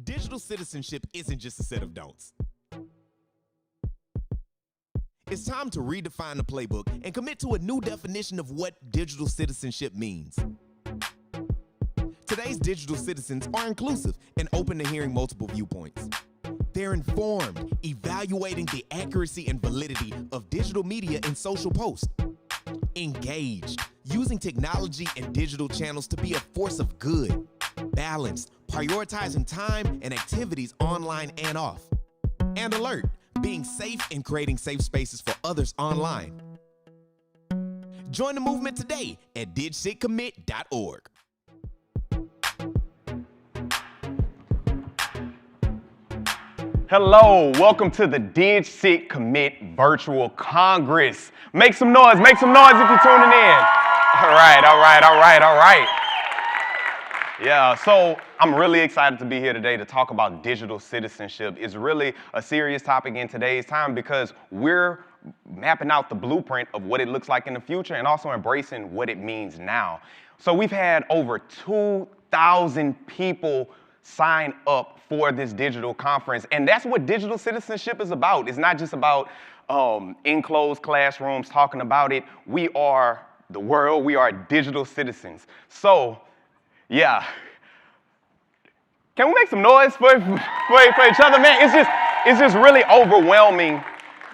Digital citizenship isn't just a set of don'ts. It's time to redefine the playbook and commit to a new definition of what digital citizenship means. Today's digital citizens are inclusive and open to hearing multiple viewpoints. They're informed, evaluating the accuracy and validity of digital media and social posts. Engaged, using technology and digital channels to be a force of good. Balanced, prioritizing time and activities online and off. And alert, being safe and creating safe spaces for others online. Join the movement today at DigCitCommit.org. Hello, welcome to the DigCitCommit Virtual Congress. Make some noise if you're tuning in. All right. Yeah, so I'm really excited to be here today to talk about digital citizenship. It's really a serious topic in today's time because we're mapping out the blueprint of what it looks like in the future and also embracing what it means now. So we've had over 2,000 people sign up for this digital conference, and that's what digital citizenship is about. It's not just about enclosed classrooms talking about it. We are the world. We are digital citizens. So, yeah. Can we make some noise for each other, man? It's just really overwhelming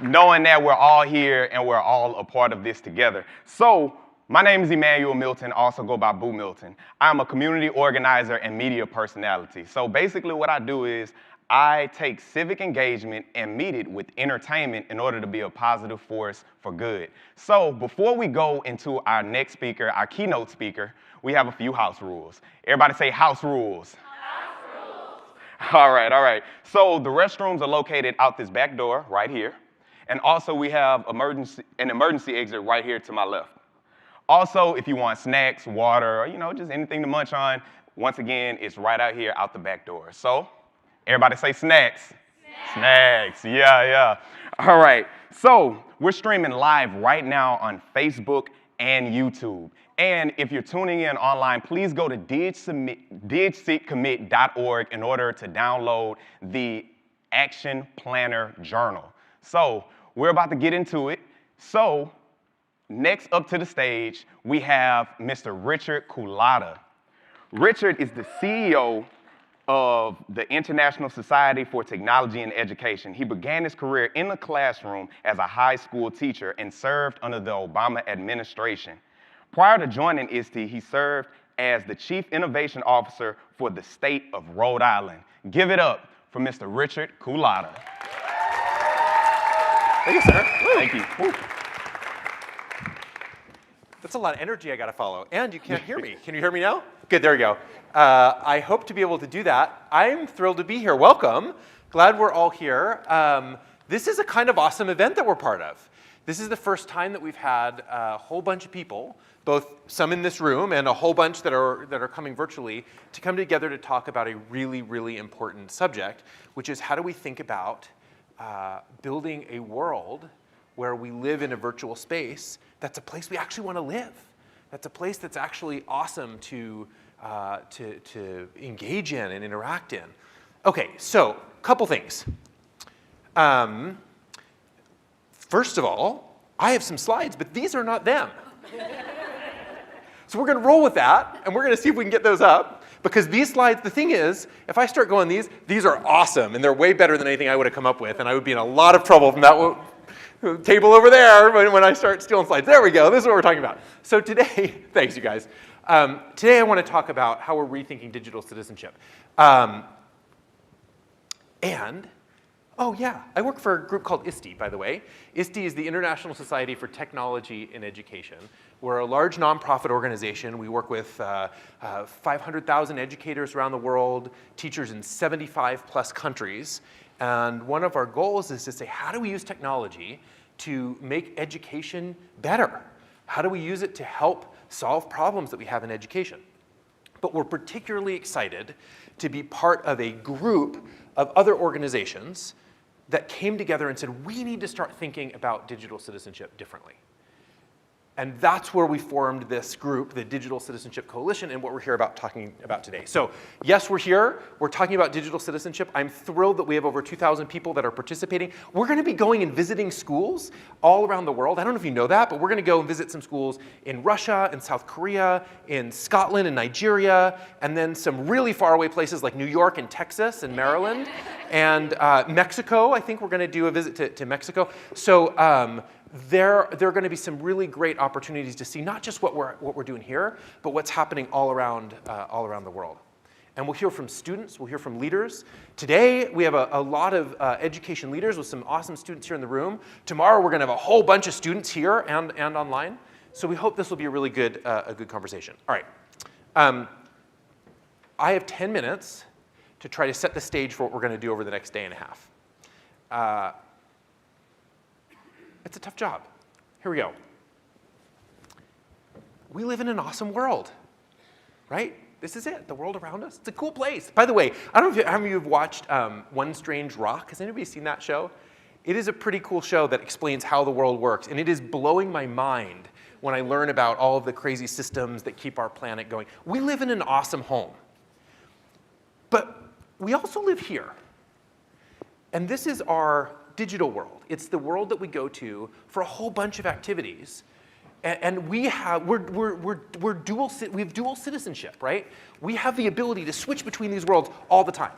knowing that we're all here and we're all a part of this together. So, my name is Emmanuel Milton, also go by Boo Milton. I'm a community organizer and media personality. So basically what I do is I take civic engagement and meet it with entertainment in order to be a positive force for good. So before we go into our next speaker, our keynote speaker, we have a few house rules. Everybody say house rules. House rules. All right. So the restrooms are located out this back door right here. And also we have an emergency exit right here to my left. Also, if you want snacks, water, or just anything to munch on, once again, it's right out here out the back door. So, everybody say snacks. Snacks, yeah. All right, so we're streaming live right now on Facebook and YouTube. And if you're tuning in online, please go to DigCitCommit.org in order to download the Action Planner Journal. So, we're about to get into it. So, next up to the stage, we have Mr. Richard Culata. Richard is the CEO of the International Society for Technology and Education. He began his career in the classroom as a high school teacher and served under the Obama administration. Prior to joining ISTE, he served as the Chief Innovation Officer for the state of Rhode Island. Give it up for Mr. Richard Coulata. Thank you, sir. Thank you. Woo. That's a lot of energy I got to follow. And you can't hear me. Can you hear me now? Good, there we go. I hope to be able to do that. I'm thrilled to be here. Welcome. Glad we're all here. This is a kind of awesome event that we're part of. This is the first time that we've had a whole bunch of people, both some in this room and a whole bunch that are coming virtually, to come together to talk about a really, really important subject, which is how do we think about building a world where we live in a virtual space that's a place we actually want to live. That's a place that's actually awesome to engage in and interact in. Okay, so a couple things. First of all, I have some slides, but these are not them. So we're going to roll with that, and we're going to see if we can get those up. Because these slides, the thing is, if I start going these are awesome, and they're way better than anything I would have come up with, and I would be in a lot of trouble from that table over there when I start stealing slides. There we go. This is what we're talking about. So today, thanks you guys. Today I want to talk about how we're rethinking digital citizenship. Oh yeah, I work for a group called ISTE, by the way. ISTE is the International Society for Technology in Education. We're a large nonprofit organization. We work with 500,000 educators around the world, teachers in 75 plus countries. And one of our goals is to say, how do we use technology to make education better? How do we use it to help solve problems that we have in education? But we're particularly excited to be part of a group of other organizations that came together and said, we need to start thinking about digital citizenship differently. And that's where we formed this group, the Digital Citizenship Coalition, and what we're here talking about today. So yes, we're here. We're talking about digital citizenship. I'm thrilled that we have over 2,000 people that are participating. We're going to be going and visiting schools all around the world. I don't know if you know that, but we're going to go and visit some schools in Russia, in South Korea, in Scotland, and Nigeria, and then some really faraway places like New York and Texas and Maryland, and Mexico. I think we're going to do a visit to Mexico. So there are going to be some really great opportunities to see not just what we're doing here, but what's happening all around the world. And we'll hear from students, we'll hear from leaders. Today, we have a lot of education leaders with some awesome students here in the room. Tomorrow, we're going to have a whole bunch of students here and online. So we hope this will be a really good conversation. All right. I have 10 minutes to try to set the stage for what we're going to do over the next day and a half. It's a tough job. Here we go. We live in an awesome world, right? This is it, the world around us. It's a cool place. By the way, I don't know if how many of you have watched One Strange Rock. Has anybody seen that show? It is a pretty cool show that explains how the world works, and it is blowing my mind when I learn about all of the crazy systems that keep our planet going. We live in an awesome home, but we also live here, and this is our digital world. It's the world that we go to for a whole bunch of activities, and we have dual citizenship, right? We have the ability to switch between these worlds all the time.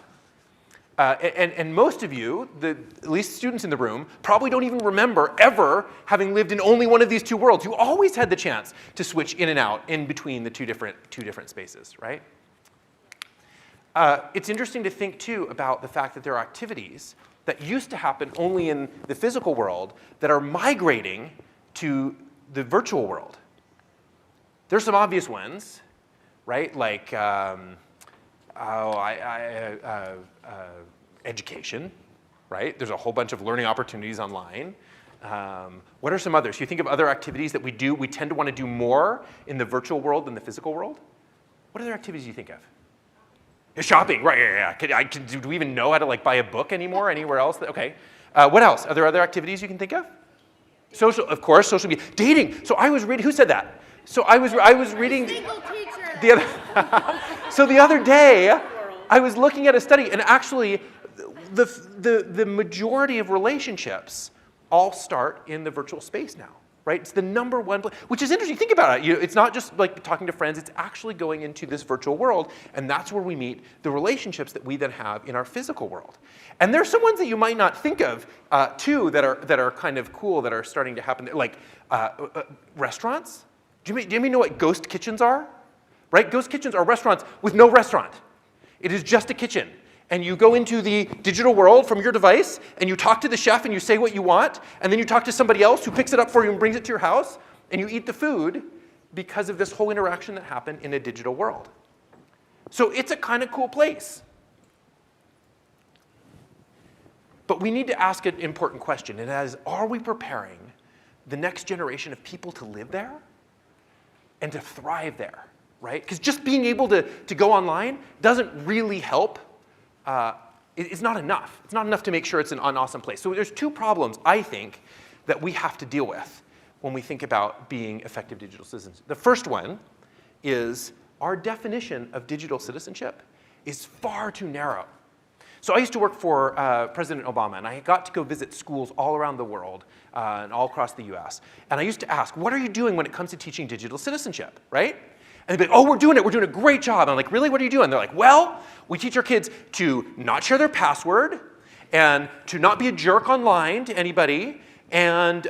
And most of you, at least students in the room, probably don't even remember ever having lived in only one of these two worlds. You always had the chance to switch in and out in between the two different spaces, right? It's interesting to think too about the fact that there are activities that used to happen only in the physical world that are migrating to the virtual world. There's some obvious ones, right? Like education, right? There's a whole bunch of learning opportunities online. What are some others? You think of other activities that we tend to want to do more in the virtual world than the physical world? What other activities do you think of? Shopping, right, yeah. Do we even know how to buy a book anymore anywhere else? Okay. What else? Are there other activities you can think of? Social, of course, social media. Dating. So I was reading, who said that? So I was reading. Single teacher. So the other day, I was looking at a study, and actually, the majority of relationships all start in the virtual space now, right? It's the number one place, which is interesting. Think about it. It's not just like talking to friends. It's actually going into this virtual world, and that's where we meet the relationships that we then have in our physical world. And there's some ones that you might not think of, too, that are kind of cool, that are starting to happen, like restaurants. Do you know what ghost kitchens are? Right? Ghost kitchens are restaurants with no restaurant. It is just a kitchen. And you go into the digital world from your device, and you talk to the chef, and you say what you want, and then you talk to somebody else who picks it up for you and brings it to your house, and you eat the food because of this whole interaction that happened in a digital world. So it's a kind of cool place. But we need to ask an important question, and that is, are we preparing the next generation of people to live there and to thrive there, right? Because just being able to go online doesn't really help. It's not enough. It's not enough to make sure it's an awesome place. So there's two problems, I think, that we have to deal with when we think about being effective digital citizens. The first one is our definition of digital citizenship is far too narrow. So I used to work for President Obama, and I got to go visit schools all around the world and all across the US. And I used to ask, what are you doing when it comes to teaching digital citizenship, right? And they'd be like, oh, we're doing a great job. I'm like, really, what are you doing? They're like, well, we teach our kids to not share their password and to not be a jerk online to anybody. And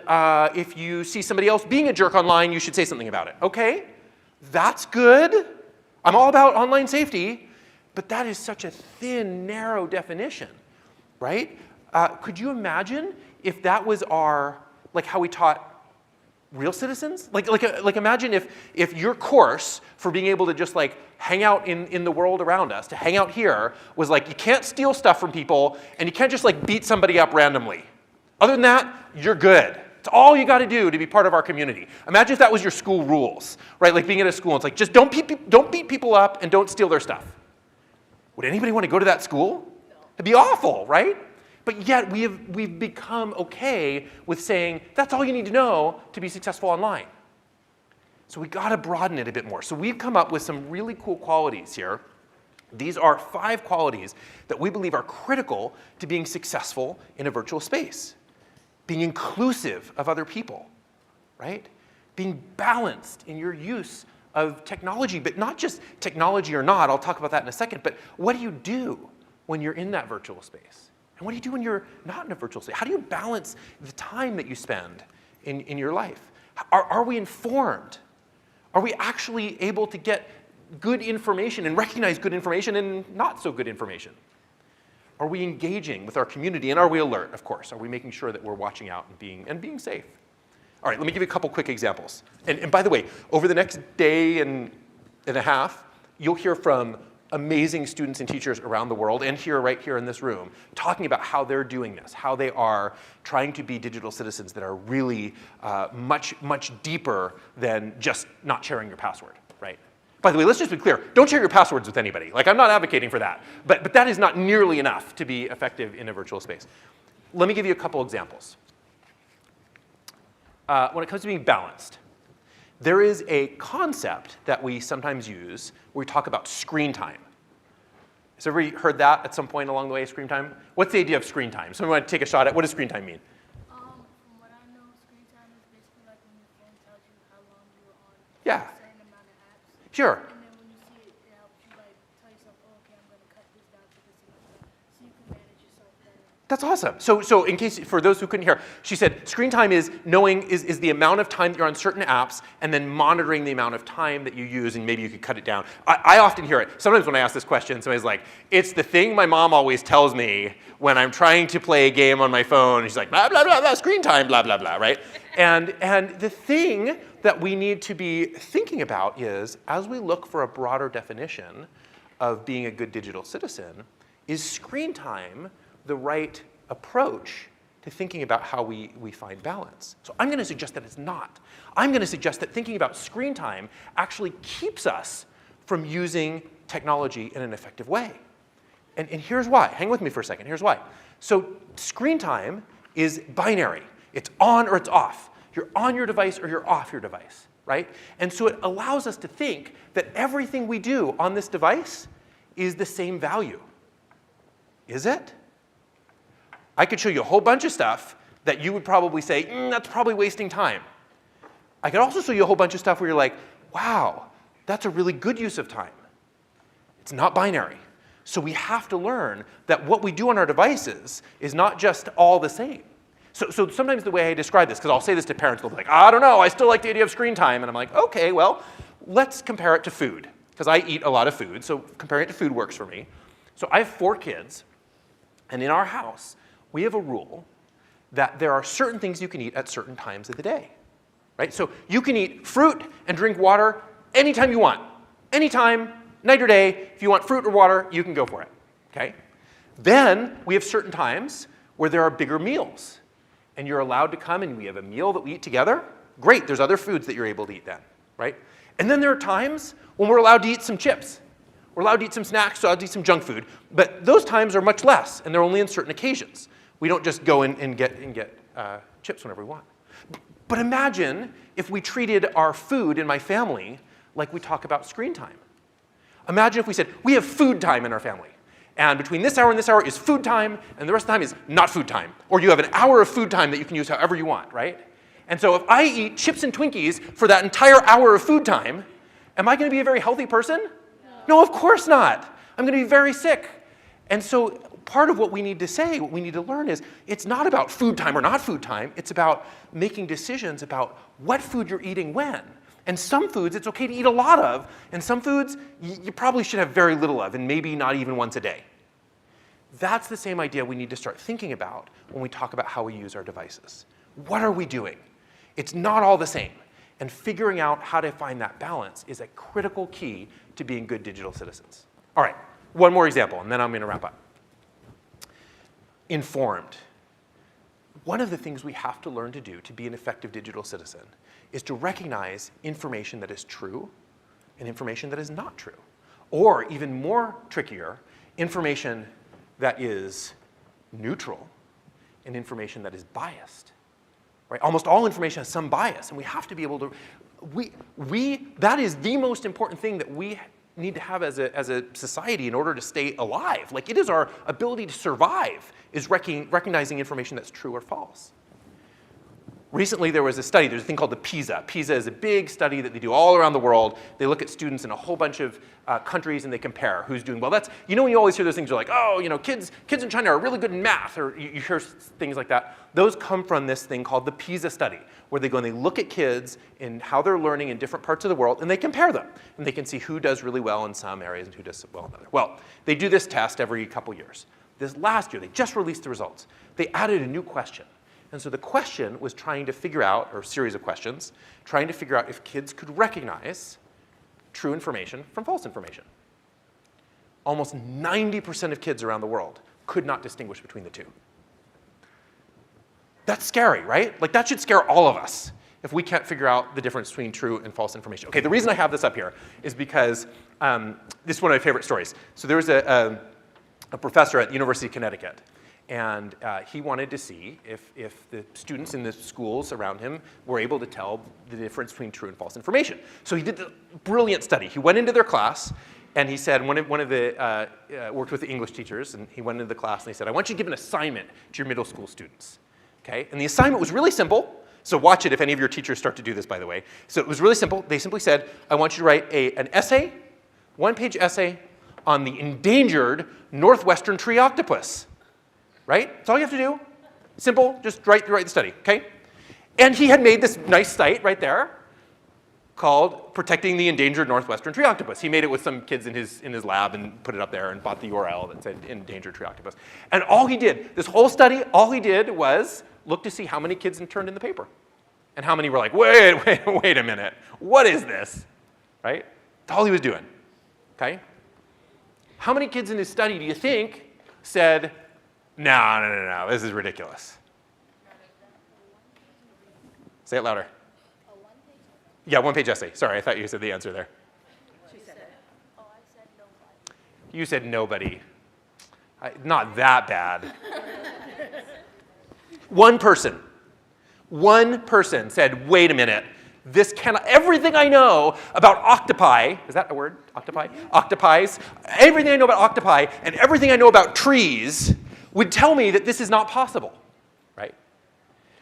if you see somebody else being a jerk online, you should say something about it. Okay, that's good. I'm all about online safety, but that is such a thin, narrow definition, right? Could you imagine if that was like how we taught real citizens? Like imagine if your course for being able to just like hang out in the world around us, to hang out here, was like you can't steal stuff from people and you can't just like beat somebody up randomly. Other than that, you're good. It's all you got to do to be part of our community. Imagine if that was your school rules, right? Like being at a school, it's like just don't beat people up and don't steal their stuff. Would anybody want to go to that school? No. It'd be awful, right? But yet we've become okay with saying that's all you need to know to be successful online. So we got to broaden it a bit more. So we've come up with some really cool qualities here. These are 5 qualities that we believe are critical to being successful in a virtual space. Being inclusive of other people, right? Being balanced in your use of technology, but not just technology or not. I'll talk about that in a second. But what do you do when you're in that virtual space? And what do you do when you're not in a virtual space? How do you balance the time that you spend in your life? Are we informed? Are we actually able to get good information and recognize good information and not so good information? Are we engaging with our community, and are we alert, of course? Are we making sure that we're watching out and being safe? All right, let me give you a couple quick examples. And by the way, over the next day and a half, you'll hear from amazing students and teachers around the world, and right here in this room, talking about how they're doing this, how they are trying to be digital citizens that are really much deeper than just not sharing your password, right? By the way, let's just be clear, don't share your passwords with anybody. Like, I'm not advocating for that, but that is not nearly enough to be effective in a virtual space. Let me give you a couple examples. When it comes to being balanced, there is a concept that we sometimes use where we talk about screen time. Has everybody heard that at some point along the way, screen time? What's the idea of screen time? Somebody want to take a shot at what does screen time mean? From what I know, screen time is basically like when your phone tells you how long you're on Yeah. a certain amount of apps. Sure. And then when you see it, it helps you like tell yourself, oh, okay, I'm going to cut this down to this amount, so you can manage yourself better. That's awesome. So in case, for those who couldn't hear, she said screen time is is the amount of time that you're on certain apps and then monitoring the amount of time that you use, and maybe you could cut it down. I often hear it. Sometimes when I ask this question, somebody's like, it's the thing my mom always tells me when I'm trying to play a game on my phone. She's like, blah, blah, blah, blah, screen time, blah, blah, blah, right? And the thing that we need to be thinking about is, as we look for a broader definition of being a good digital citizen, is screen time the right approach to thinking about how we find balance? So I'm going to suggest that it's not. I'm going to suggest that thinking about screen time actually keeps us from using technology in an effective way. And here's why. Hang with me for a second. Here's why. So screen time is binary. It's on or it's off. You're on your device or you're off your device, right? And so it allows us to think that everything we do on this device is the same value. Is it? I could show you a whole bunch of stuff that you would probably say, that's probably wasting time. I could also show you a whole bunch of stuff where you're like, wow, that's a really good use of time. It's not binary. So we have to learn that what we do on our devices is not just all the same. So sometimes the way I describe this, because I'll say this to parents, they'll be like, I don't know, I still like the idea of screen time. And I'm like, okay, well, let's compare it to food, because I eat a lot of food, so comparing it to food works for me. So I have 4 kids, and in our house, we have a rule that there are certain things you can eat at certain times of the day, right? So you can eat fruit and drink water anytime you want. Anytime, night or day, if you want fruit or water, you can go for it, okay? Then we have certain times where there are bigger meals, and you're allowed to come and we have a meal that we eat together. Great, there's other foods that you're able to eat then, right? And then there are times when we're allowed to eat some chips. We're allowed to eat some snacks, so allowed to eat some junk food, but those times are much less, and they're only on certain occasions. We don't just go in and get chips whenever we want. But imagine if we treated our food in my family like we talk about screen time. Imagine if we said, we have food time in our family. And between this hour and this hour is food time, and the rest of the time is not food time. Or you have an hour of food time that you can use however you want, right? And so if I eat chips and Twinkies for that entire hour of food time, am I going to be a very healthy person? No, of course not. I'm going to be very sick. And so part of what we need to say, what we need to learn is, it's not about food time or not food time. It's about making decisions about what food you're eating when. And some foods it's okay to eat a lot of, and some foods you probably should have very little of, and maybe not even once a day. That's the same idea we need to start thinking about when we talk about how we use our devices. What are we doing? It's not all the same. And figuring out how to find that balance is a critical key to being good digital citizens. All right, one more example, and then I'm going to wrap up. Informed. One of the things we have to learn to do to be an effective digital citizen is to recognize information that is true and information that is not true. Or even more trickier, information that is neutral and information that is biased. Right? Almost all information has some bias, and we have to be able to, that is the most important thing that we need to have as a society in order to stay alive. Like, it is our ability to survive, is recognizing information that's true or false. Recently, there was a study, there's a thing called the PISA. PISA is a big study that they do all around the world. They look at students in a whole bunch of countries and they compare who's doing well. That's, you know, when you always hear those things, you're like, oh, you know, kids in China are really good in math, or you hear things like that. Those come from this thing called the PISA study, where they go and they look at kids and how they're learning in different parts of the world, and they compare them. And they can see who does really well in some areas and who does well in others. Well, they do this test every couple years. This last year, they just released the results. They added a new question. And so the question was trying to figure out, or a series of questions, trying to figure out if kids could recognize true information from false information. Almost 90% of kids around the world could not distinguish between the two. That's scary, right? Like, that should scare all of us if we can't figure out the difference between true and false information. Okay, the reason I have this up here is because this is one of my favorite stories. So there was a professor at the University of Connecticut. And he wanted to see if the students in the schools around him were able to tell the difference between true and false information. So he did a brilliant study. He went into their class, and he said, one of the, worked with the English teachers, and he went into the class, and he said, I want you to give an assignment to your middle school students. Okay? And the assignment was really simple. So watch it if any of your teachers start to do this, by the way. So it was really simple. They simply said, I want you to write an essay, one-page essay, on the endangered northwestern tree octopus. Right? That's all you have to do. Simple, just write the study, okay? And he had made this nice site right there called Protecting the Endangered Northwestern Tree Octopus. He made it with some kids in his lab and put it up there and bought the URL that said Endangered Tree Octopus. And all he did, this whole study, all he did was look to see how many kids had turned in the paper. And how many were like, wait a minute, what is this? Right? That's all he was doing, okay? How many kids in his study do you think said, no, this is ridiculous? Say it louder. Yeah, one-page essay. Sorry, I thought you said the answer there. She said it. Oh, I said nobody. You said nobody. Not that bad. One person said, wait a minute. This cannot, everything I know about octopi, is that a word, octopi? Octopies, everything I know about octopi and everything I know about trees would tell me that this is not possible, right?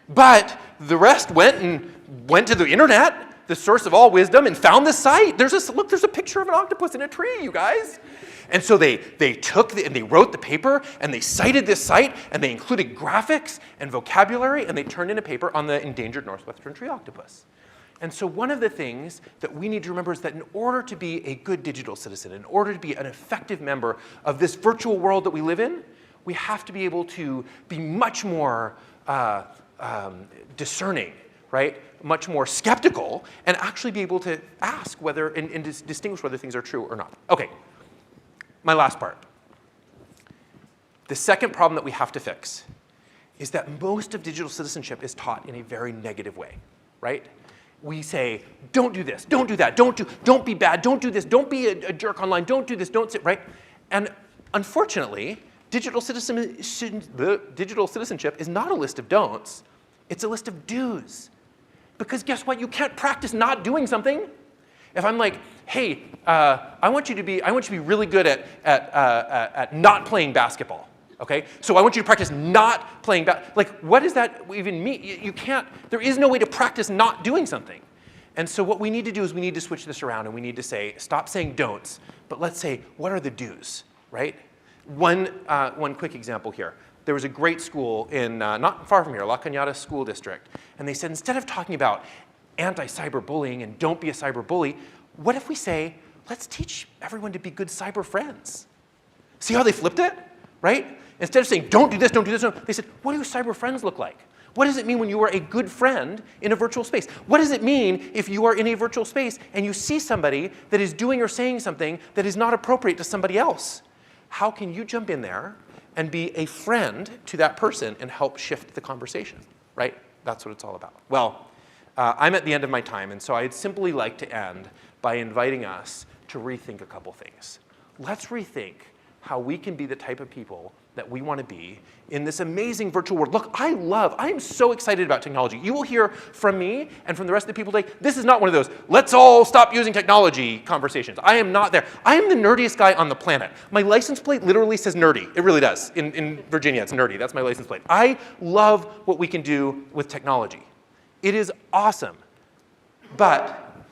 But the rest went to the internet, the source of all wisdom, and found this site. There's a picture of an octopus in a tree, you guys. And so they wrote the paper, and they cited this site, and they included graphics and vocabulary, and they turned in a paper on the endangered northwestern tree octopus. And so one of the things that we need to remember is that in order to be a good digital citizen, in order to be an effective member of this virtual world that we live in, we have to be able to be much more discerning, right? Much more skeptical, and actually be able to ask whether, and distinguish whether things are true or not. Okay, my last part. The second problem that we have to fix is that most of digital citizenship is taught in a very negative way, right? We say, don't do this, don't do that, don't be bad, don't do this, don't be a jerk online, don't do this, don't sit, right? And unfortunately, digital citizenship is not a list of don'ts, it's a list of do's. Because guess what? You can't practice not doing something. If I'm like, hey, I want you to be really good at not playing basketball, okay? So I want you to practice not playing like, what does that even mean? You can't, there is no way to practice not doing something. And so what we need to do is we need to switch this around, and we need to say, stop saying don'ts, but let's say, what are the do's, right? One quick example here. There was a great school in, not far from here, La Cañada School District, and they said, instead of talking about anti-cyberbullying and don't be a cyberbully, what if we say, let's teach everyone to be good cyber friends? See how they flipped it, right? Instead of saying, don't do this, they said, what do cyber friends look like? What does it mean when you are a good friend in a virtual space? What does it mean if you are in a virtual space and you see somebody that is doing or saying something that is not appropriate to somebody else? How can you jump in there and be a friend to that person and help shift the conversation, right? That's what it's all about. Well, I'm at the end of my time, and so I'd simply like to end by inviting us to rethink a couple things. Let's rethink how we can be the type of people that we want to be in this amazing virtual world. Look, I am so excited about technology. You will hear from me and from the rest of the people today, this is not one of those, let's all stop using technology conversations. I am not there. I am the nerdiest guy on the planet. My license plate literally says nerdy. It really does. In Virginia, it's nerdy. That's my license plate. I love what we can do with technology. It is awesome. But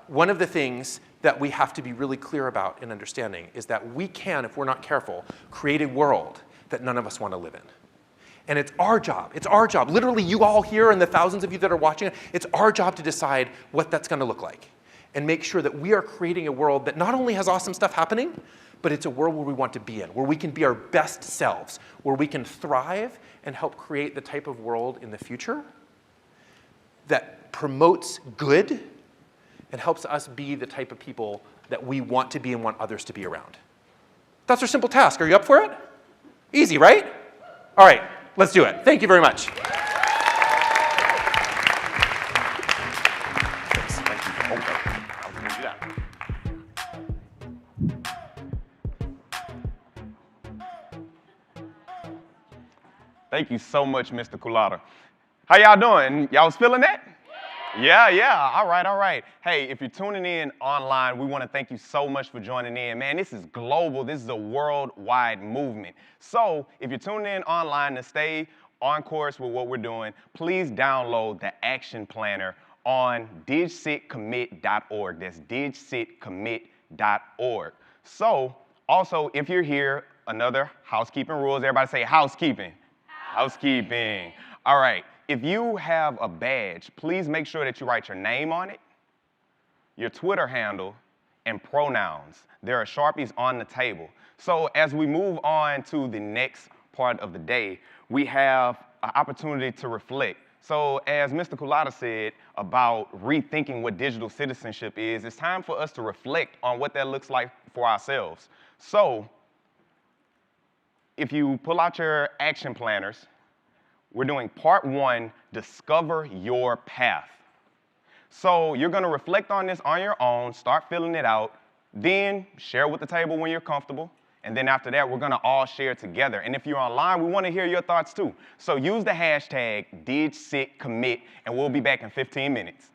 one of the things that we have to be really clear about and understanding is that we can, if we're not careful, create a world that none of us want to live in. And it's our job, literally you all here and the thousands of you that are watching, it's our job to decide what that's going to look like and make sure that we are creating a world that not only has awesome stuff happening, but it's a world where we want to be in, where we can be our best selves, where we can thrive and help create the type of world in the future that promotes good and helps us be the type of people that we want to be and want others to be around. That's our simple task. Are you up for it? Easy, right? All right, let's do it. Thank you very much. Thank you so much, Mr. Culata. How y'all doing? Y'all was feeling that? Yeah. All right. Hey, if you're tuning in online, we want to thank you so much for joining in. Man, this is global. This is a worldwide movement. So if you're tuning in online to stay on course with what we're doing, please download the action planner on DigCitCommit.org. That's DigCitCommit.org. So also, if you're here, another housekeeping rules. Everybody say housekeeping. Housekeeping. All right. If you have a badge, please make sure that you write your name on it, your Twitter handle, and pronouns. There are Sharpies on the table. So as we move on to the next part of the day, we have an opportunity to reflect. So as Mr. Culata said about rethinking what digital citizenship is, it's time for us to reflect on what that looks like for ourselves. So if you pull out your action planners, we're doing part 1, discover your path. So you're going to reflect on this on your own, start filling it out, then share with the table when you're comfortable, and then after that, we're going to all share together. And if you're online, we want to hear your thoughts too. So use the hashtag DigCitCommit, and we'll be back in 15 minutes.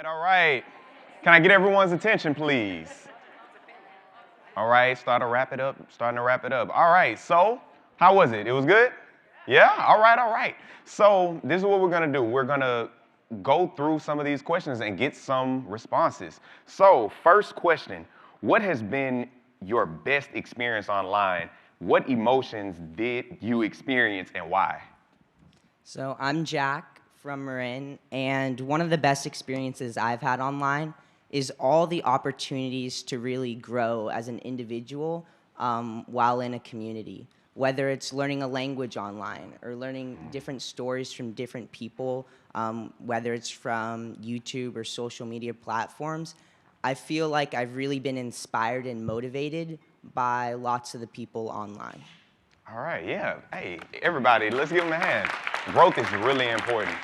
All right. Can I get everyone's attention, please? All right, starting to wrap it up. All right, so how was it? It was good? Yeah? All right. So this is what we're gonna do. We're gonna go through some of these questions and get some responses. So first question, what has been your best experience online? What emotions did you experience and why? So I'm Jack from Marin, and one of the best experiences I've had online is all the opportunities to really grow as an individual while in a community. Whether it's learning a language online or learning different stories from different people, whether it's from YouTube or social media platforms, I feel like I've really been inspired and motivated by lots of the people online. All right, yeah. Hey, everybody, let's give them a hand. Growth is really important.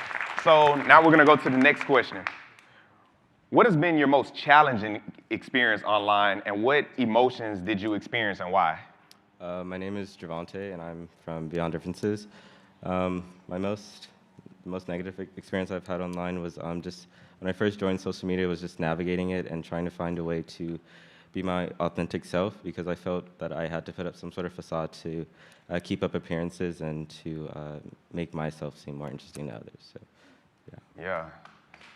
So now we're gonna go to the next question. What has been your most challenging experience online, and what emotions did you experience and why? My name is Javante, and I'm from Beyond Differences. The most negative experience I've had online was just when I first joined social media, was just navigating it and trying to find a way to be my authentic self, because I felt that I had to put up some sort of facade to keep up appearances and to make myself seem more interesting to others. So, yeah. Yeah.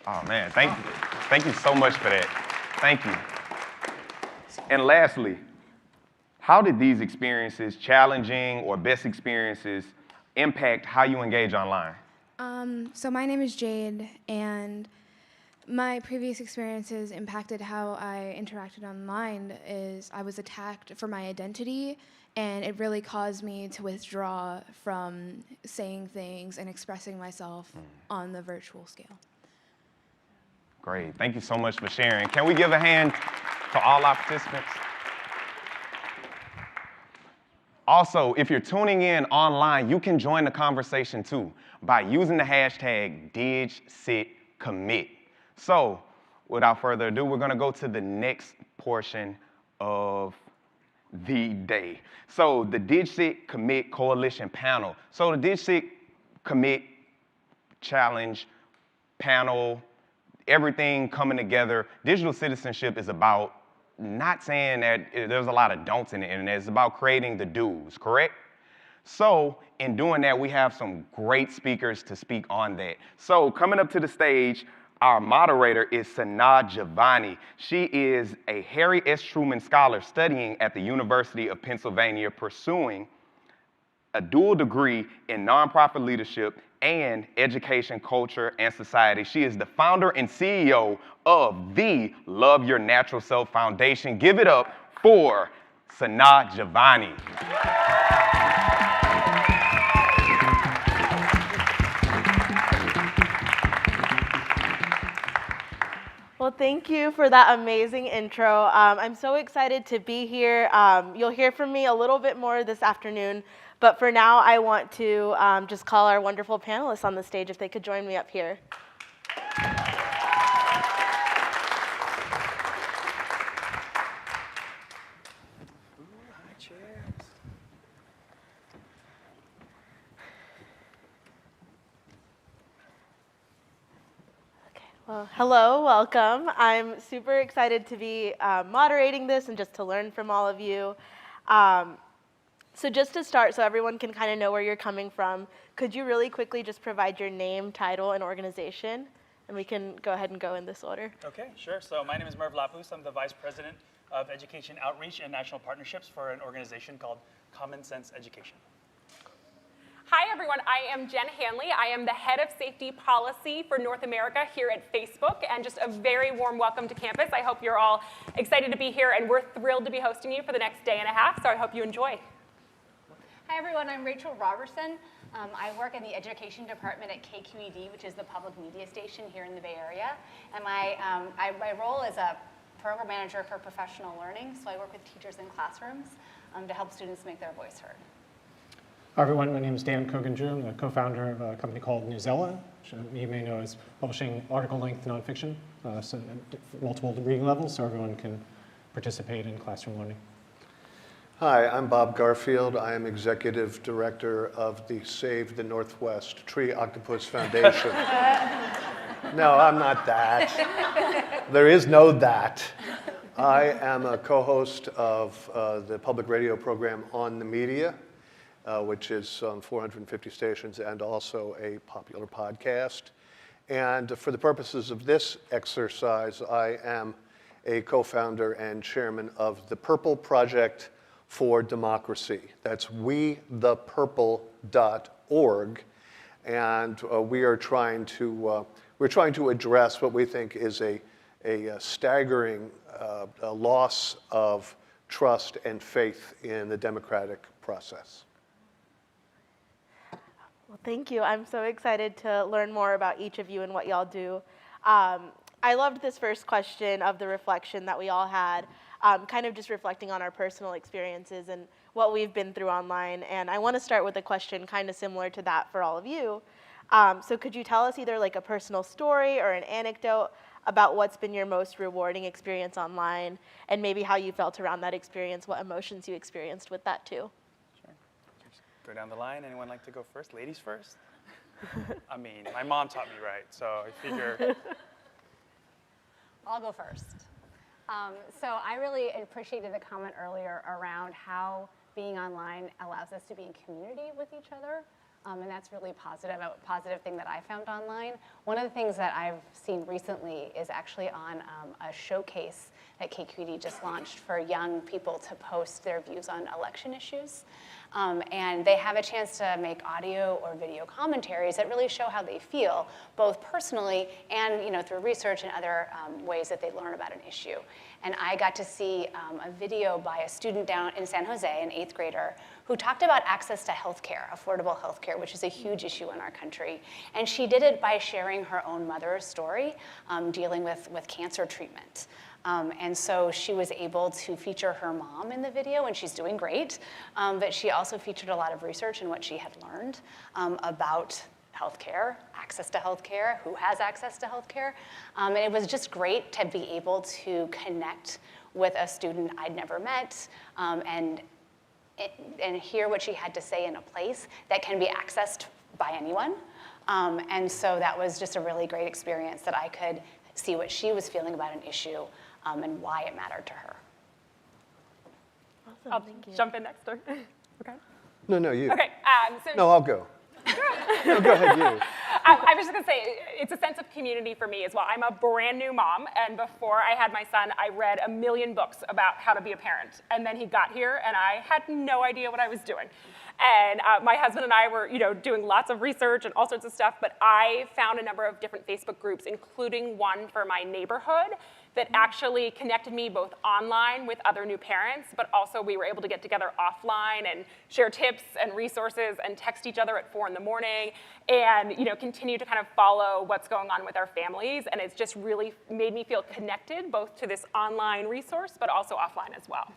Oh man, thank you so much for that. Thank you. And lastly, how did these experiences, challenging or best experiences, impact how you engage online? So my name is Jade, and my previous experiences impacted how I interacted online. Is I was attacked for my identity, and it really caused me to withdraw from saying things and expressing myself on the virtual scale. Great, thank you so much for sharing. Can we give a hand to all our participants? Also, if you're tuning in online, you can join the conversation too by using the hashtag DigCitCommit. So, without further ado, we're gonna go to the next portion of the day. So, the DigCitCommit Coalition panel. So, the DigCitCommit Challenge panel, everything coming together. Digital citizenship is about not saying that there's a lot of don'ts in the internet. It's about creating the do's, correct? So in doing that, we have some great speakers to speak on that. So coming up to the stage, our moderator is Sanaa Giovanni. She is a Harry S. Truman Scholar studying at the University of Pennsylvania, pursuing a dual degree in nonprofit leadership and education, culture, and society. She is the founder and CEO of the Love Your Natural Self Foundation. Give it up for Sanaa Giovanni. Well, thank you for that amazing intro. I'm so excited to be here. You'll hear from me a little bit more this afternoon, but for now, I want to just call our wonderful panelists on the stage if they could join me up here. Well, hello, welcome. I'm super excited to be moderating this and just to learn from all of you. So just to start, so everyone can kind of know where you're coming from, could you really quickly just provide your name, title, and organization? And we can go ahead and go in this order. Okay, sure. So my name is Merv Lapus. I'm the Vice President of Education Outreach and National Partnerships for an organization called Common Sense Education. Hi, everyone. I am Jen Hanley. I am the Head of Safety Policy for North America here at Facebook, and just a very warm welcome to campus. I hope you're all excited to be here, and we're thrilled to be hosting you for the next day and a half, so I hope you enjoy. Hi, everyone. I'm Rachel Robertson. I work in the education department at KQED, which is the public media station here in the Bay Area. And my role is a program manager for professional learning, so I work with teachers in classrooms to help students make their voice heard. Hi, everyone. My name is Dan Kogan-Drew. I'm the co-founder of a company called Newsella, which you may know as publishing article-length nonfiction, so multiple reading levels, so everyone can participate in classroom learning. Hi, I'm Bob Garfield. I am Executive Director of the Save the Northwest Tree Octopus Foundation. No, I'm not that. There is no that. I am a co-host of the public radio program On the Media, which is on 450 stations and also a popular podcast. And for the purposes of this exercise, I am a co-founder and chairman of the Purple Project for Democracy. That's wethepurple.org, and we are trying to address what we think is a staggering loss of trust and faith in the democratic process. Well, thank you. I'm so excited to learn more about each of you and what y'all do. I loved this first question of the reflection that we all had, kind of just reflecting on our personal experiences and what we've been through online. And I want to start with a question kind of similar to that for all of you. So could you tell us either like a personal story or an anecdote about what's been your most rewarding experience online, and maybe how you felt around that experience, what emotions you experienced with that too? Sure. Just go down the line. Anyone like to go first? Ladies first? I mean, my mom taught me right, so I figure. I'll go first. So I really appreciated the comment earlier around how being online allows us to be in community with each other. And that's really a positive thing that I found online. One of the things that I've seen recently is actually on a showcase that KQED just launched for young people to post their views on election issues. And they have a chance to make audio or video commentaries that really show how they feel, both personally and through research and other ways that they learn about an issue. And I got to see a video by a student down in San Jose, an 8th grader, who talked about access to healthcare, affordable healthcare, which is a huge issue in our country. And she did it by sharing her own mother's story, dealing with cancer treatment. And so she was able to feature her mom in the video, and she's doing great. But she also featured a lot of research and what she had learned about healthcare, access to healthcare, who has access to healthcare. And it was just great to be able to connect with a student I'd never met and hear what she had to say in a place that can be accessed by anyone. And so that was just a really great experience that I could see what she was feeling about an issue and why it mattered to her. Awesome, thank you. Jump in next door. Okay. No, you. Okay. No, I'll go. No, go ahead, you. I was just going to say, it's a sense of community for me as well. I'm a brand new mom, and before I had my son, I read 1 million books about how to be a parent. And then he got here, and I had no idea what I was doing. And my husband and I were, doing lots of research and all sorts of stuff, but I found a number of different Facebook groups, including one for my neighborhood, that actually connected me both online with other new parents, but also we were able to get together offline and share tips and resources and text each other at 4 in the morning and continue to kind of follow what's going on with our families. And it's just really made me feel connected both to this online resource, but also offline as well.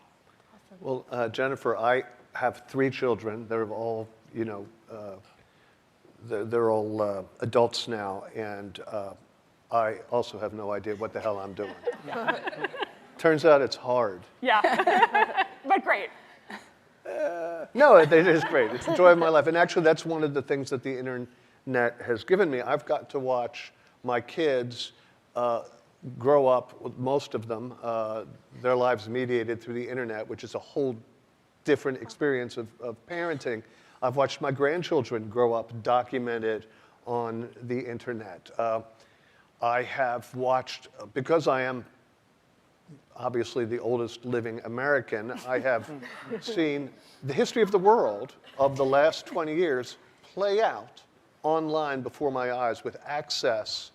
Well, Jennifer, I have 3 children. They're all, they're all adults now, and I also have no idea what the hell I'm doing. Yeah. Turns out it's hard. Yeah, but great. No, it is great. It's the joy of my life. And actually, that's one of the things that the internet has given me. I've got to watch my kids grow up, most of them, their lives mediated through the internet, which is a whole different experience of parenting. I've watched my grandchildren grow up documented on the internet. I have watched, because I am obviously the oldest living American, I have seen the history of the world of the last 20 years play out online before my eyes with access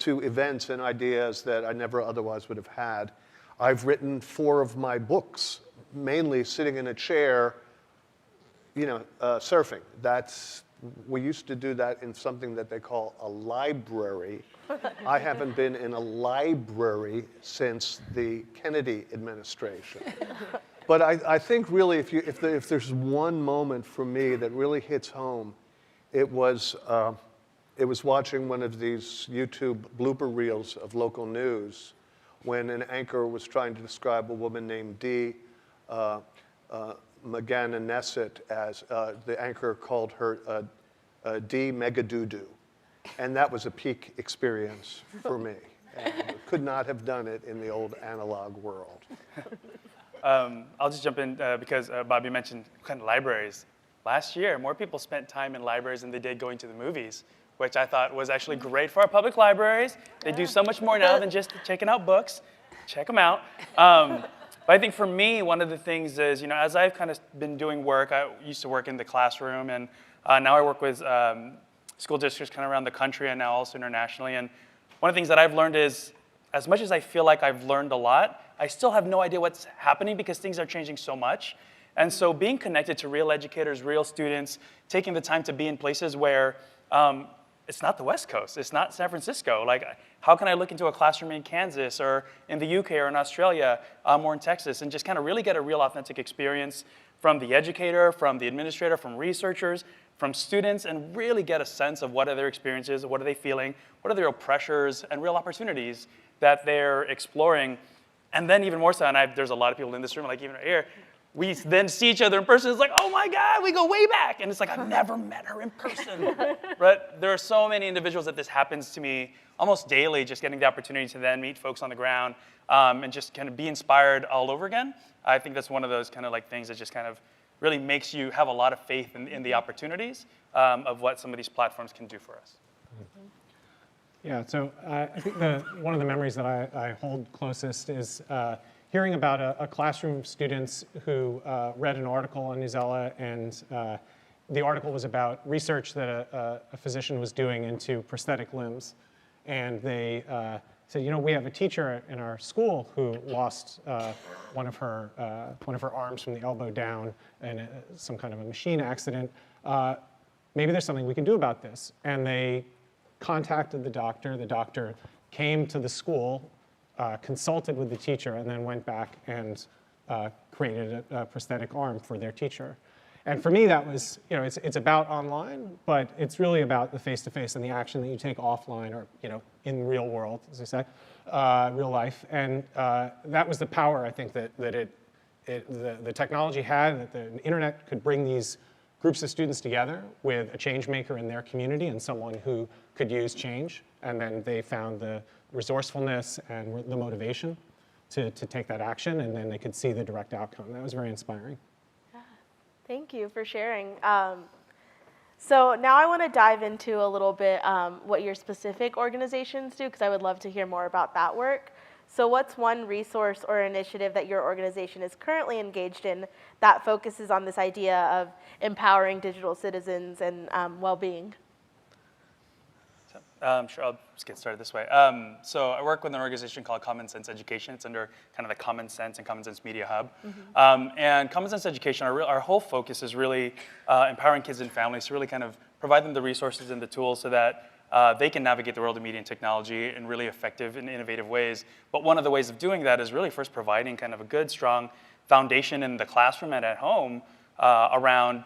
to events and ideas that I never otherwise would have had. I've written 4 of my books, mainly sitting in a chair, surfing. We used to do that in something that they call a library. I haven't been in a library since the Kennedy administration. But I think really if there's one moment for me that really hits home, it was watching one of these YouTube blooper reels of local news when an anchor was trying to describe a woman named Dee McGannon-Nesset as the anchor called her Dee Megadoodoo. And that was a peak experience for me. And could not have done it in the old analog world. I'll just jump in because Bobby mentioned kind of libraries. Last year, more people spent time in libraries than they did going to the movies, which I thought was actually great for our public libraries. They do so much more now than just checking out books. Check them out. But I think for me, one of the things is, as I've kind of been doing work, I used to work in the classroom, and now I work with school districts kind of around the country and now also internationally. And one of the things that I've learned is, as much as I feel like I've learned a lot, I still have no idea what's happening because things are changing so much. And so being connected to real educators, real students, taking the time to be in places where it's not the West Coast, it's not San Francisco. Like, how can I look into a classroom in Kansas or in the UK or in Australia or in Texas and just kind of really get a real authentic experience from the educator, from the administrator, from researchers, from students, and really get a sense of what are their experiences, what are they feeling, what are the real pressures and real opportunities that they're exploring. And then even more so, and there's a lot of people in this room, like even right here, we then see each other in person. It's like, oh my God, we go way back. And it's like, I've never met her in person. But there are so many individuals that this happens to me almost daily, just getting the opportunity to then meet folks on the ground and just kind of be inspired all over again. I think that's one of those kind of like things that just kind of really makes you have a lot of faith in the opportunities of what some of these platforms can do for us. Yeah, so I think one of the memories that I hold closest is hearing about a classroom of students who read an article on Newsella, and the article was about research that a physician was doing into prosthetic limbs. And they said, we have a teacher in our school who lost one of her arms from the elbow down in some kind of a machine accident. Maybe there's something we can do about this. And they contacted the doctor. The doctor came to the school, consulted with the teacher, and then went back and created a prosthetic arm for their teacher. And for me, that was, it's about online, but it's really about the face-to-face and the action that you take offline or, in real world, as I say, real life. And that was the power, I think, that the technology had, that the internet could bring these groups of students together with a change maker in their community and someone who could use change. And then they found the resourcefulness and the motivation to take that action, and then they could see the direct outcome. That was very inspiring. Thank you for sharing. So now I want to dive into a little bit what your specific organizations do, because I would love to hear more about that work. So what's one resource or initiative that your organization is currently engaged in that focuses on this idea of empowering digital citizens and well-being? Sure, I'll just get started this way. So I work with an organization called Common Sense Education. It's under kind of the Common Sense and Common Sense Media Hub. And Common Sense Education, our whole focus is really empowering kids and families to really kind of provide them the resources and the tools so that they can navigate the world of media and technology in really effective and innovative ways. But one of the ways of doing that is really first providing kind of a good, strong foundation in the classroom and at home around,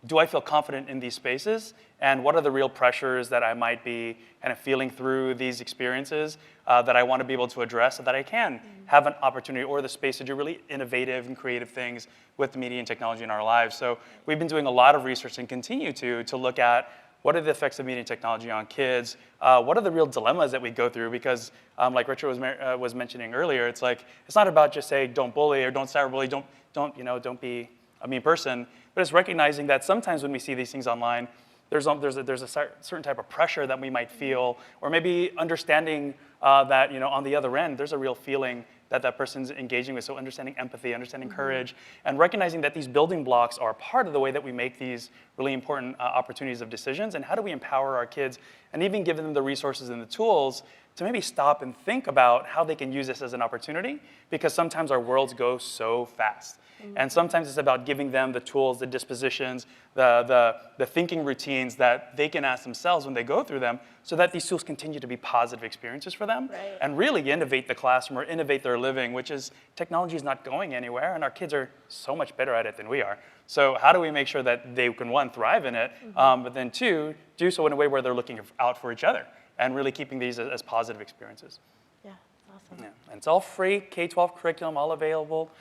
do I feel confident in these spaces? And what are the real pressures that I might be kind of feeling through these experiences that I want to be able to address so that I can have an opportunity or the space to do really innovative and creative things with the media and technology in our lives. So we've been doing a lot of research and continue to look at what are the effects of media and technology on kids? What are the real dilemmas that we go through? Because like Richard was mentioning earlier, it's like, it's not about just say, don't bully or don't cyberbully, don't be a mean person, but it's recognizing that sometimes when we see these things online, there's a certain type of pressure that we might feel, or maybe understanding that on the other end, there's a real feeling that person's engaging with. So understanding empathy, understanding courage, and recognizing that these building blocks are part of the way that we make these really important opportunities of decisions, and how do we empower our kids and even give them the resources and the tools to maybe stop and think about how they can use this as an opportunity, because sometimes our worlds go so fast. And sometimes it's about giving them the tools, the dispositions, the thinking routines that they can ask themselves when they go through them, so that these tools continue to be positive experiences for them, and really innovate the classroom or innovate their living, which is, technology is not going anywhere, and our kids are so much better at it than we are. So how do we make sure that they can, one, thrive in it, but then two, do so in a way where they're looking out for each other, and really keeping these as positive experiences. Yeah, awesome. Yeah. And it's all free, K-12 curriculum, all available.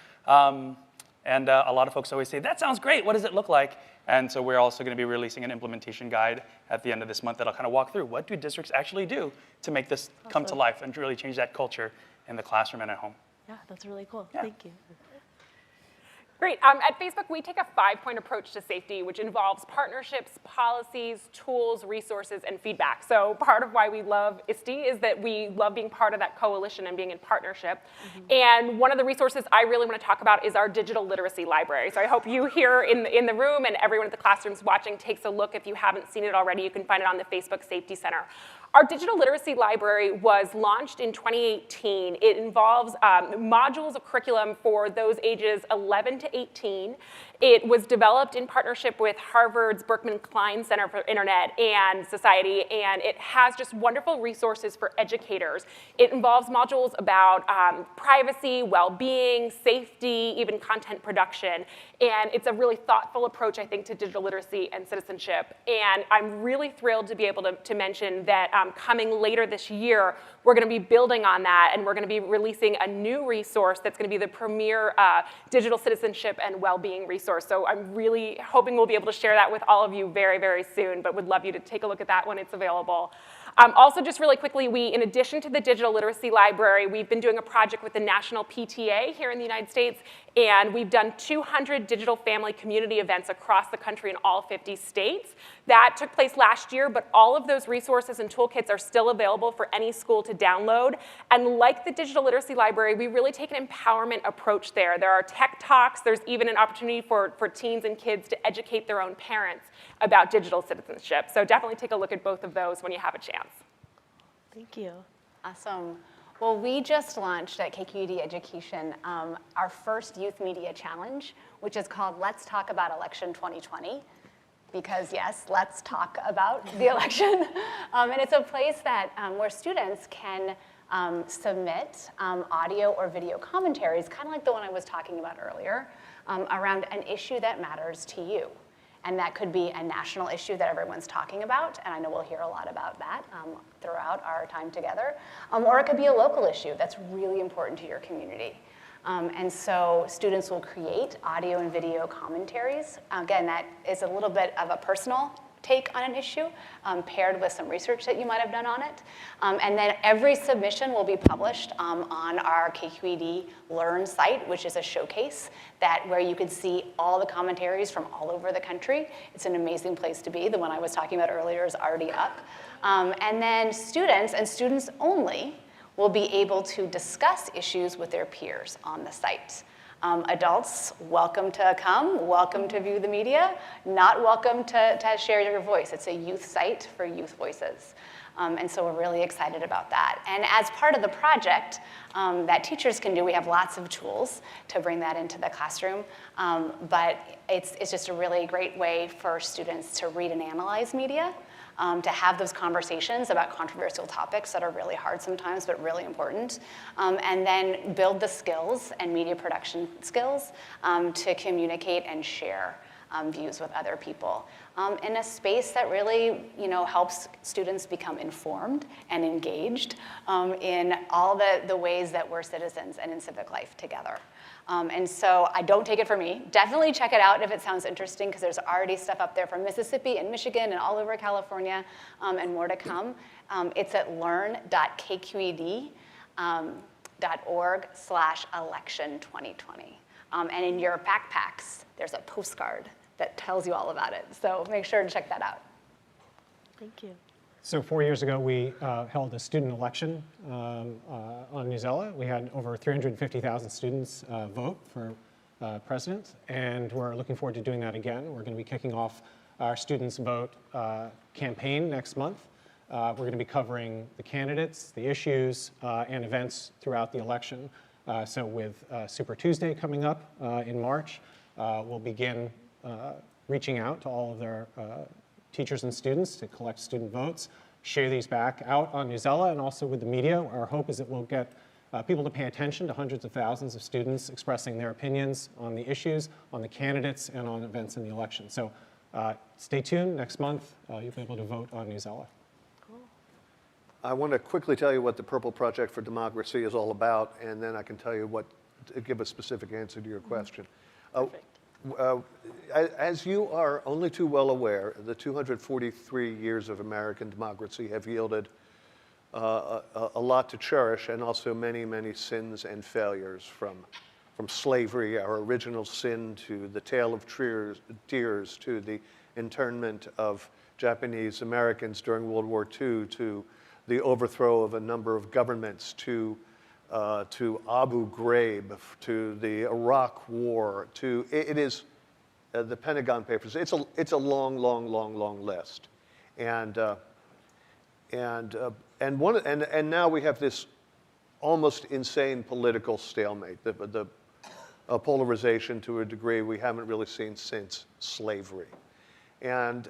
And a lot of folks always say, that sounds great, what does it look like? And so we're also going to be releasing an implementation guide at the end of this month that'll kind of walk through what do districts actually do to make this come to life and to really change that culture in the classroom and at home. Yeah, that's really cool. Yeah. Thank you. Great. At Facebook, we take a 5-point approach to safety, which involves partnerships, policies, tools, resources, and feedback. So part of why we love ISTE is that we love being part of that coalition and being in partnership. And one of the resources I really want to talk about is our digital literacy library. So I hope you here in the room and everyone at the classrooms watching takes a look. If you haven't seen it already, you can find it on the Facebook Safety Center. Our digital literacy library was launched in 2018. It involves modules of curriculum for those ages 11 to 18. It was developed in partnership with Harvard's Berkman Klein Center for Internet and Society, and it has just wonderful resources for educators. It involves modules about privacy, well-being, safety, even content production, and it's a really thoughtful approach, I think, to digital literacy and citizenship. And I'm really thrilled to be able to mention that coming later this year, we're going to be building on that, and we're going to be releasing a new resource that's going to be the premier digital citizenship and well-being resource. So I'm really hoping we'll be able to share that with all of you very, very soon, but would love you to take a look at that when it's available. Also, just really quickly, in addition to the digital literacy library, we've been doing a project with the National PTA here in the United States, and we've done 200 digital family community events across the country in all 50 states. That took place last year, but all of those resources and toolkits are still available for any school to download. And like the digital literacy library, we really take an empowerment approach there. There are tech talks. There's even an opportunity for teens and kids to educate their own parents about digital citizenship. So definitely take a look at both of those when you have a chance. Thank you. Awesome. Well, we just launched at KQED Education our first Youth Media Challenge, which is called Let's Talk About Election 2020. Because yes, let's talk about the election. And it's a place that where students can submit audio or video commentaries, kind of like the one I was talking about earlier, around an issue that matters to you. And that could be a national issue that everyone's talking about, and I know we'll hear a lot about that throughout our time together. Or it could be a local issue that's really important to your community. And so students will create audio and video commentaries. Again, that is a little bit of a personal take on an issue, paired with some research that you might have done on it. And then every submission will be published on our KQED Learn site, which is a showcase where you can see all the commentaries from all over the country. It's an amazing place to be. The one I was talking about earlier is already up. And then students, and students only, will be able to discuss issues with their peers on the site. Adults, welcome to come, welcome to view the media, not welcome to share your voice. It's a youth site for youth voices. And so we're really excited about that. And as part of the project that teachers can do, we have lots of tools to bring that into the classroom. But it's just a really great way for students to read and analyze media, to have those conversations about controversial topics that are really hard sometimes, but really important, and then build the skills and media production skills to communicate and share views with other people in a space that really, helps students become informed and engaged in all the ways that we're citizens and in civic life together. And so I don't take it for me. Definitely check it out if it sounds interesting, because there's already stuff up there from Mississippi and Michigan and all over California, and more to come. It's at learn.kqed.org/election2020. And in your backpacks, there's a postcard that tells you all about it. So make sure to check that out. Thank you. So 4 years ago, we held a student election on Newsela. We had over 350,000 students vote for president, and we're looking forward to doing that again. We're going to be kicking off our Students Vote campaign next month. We're going to be covering the candidates, the issues, and events throughout the election. So with Super Tuesday coming up in March, we'll begin reaching out to all of their teachers and students to collect student votes, share these back out on Newsela and also with the media. Our hope is that we'll get people to pay attention to hundreds of thousands of students expressing their opinions on the issues, on the candidates, and on events in the election. So stay tuned. Next month, you'll be able to vote on Newsela. I want to quickly tell you what the Purple Project for Democracy is all about, and then I can tell you give a specific answer to your question. As you are only too well aware, the 243 years of American democracy have yielded a lot to cherish, and also many, many sins and failures, from slavery, our original sin, to the Tale of Tears, to the internment of Japanese Americans during World War II, to the overthrow of a number of governments, to Abu Ghraib, to the Iraq War, to it is the Pentagon Papers. It's a long, long, long, long list, and now we have this almost insane political stalemate, the polarization to a degree we haven't really seen since slavery, and.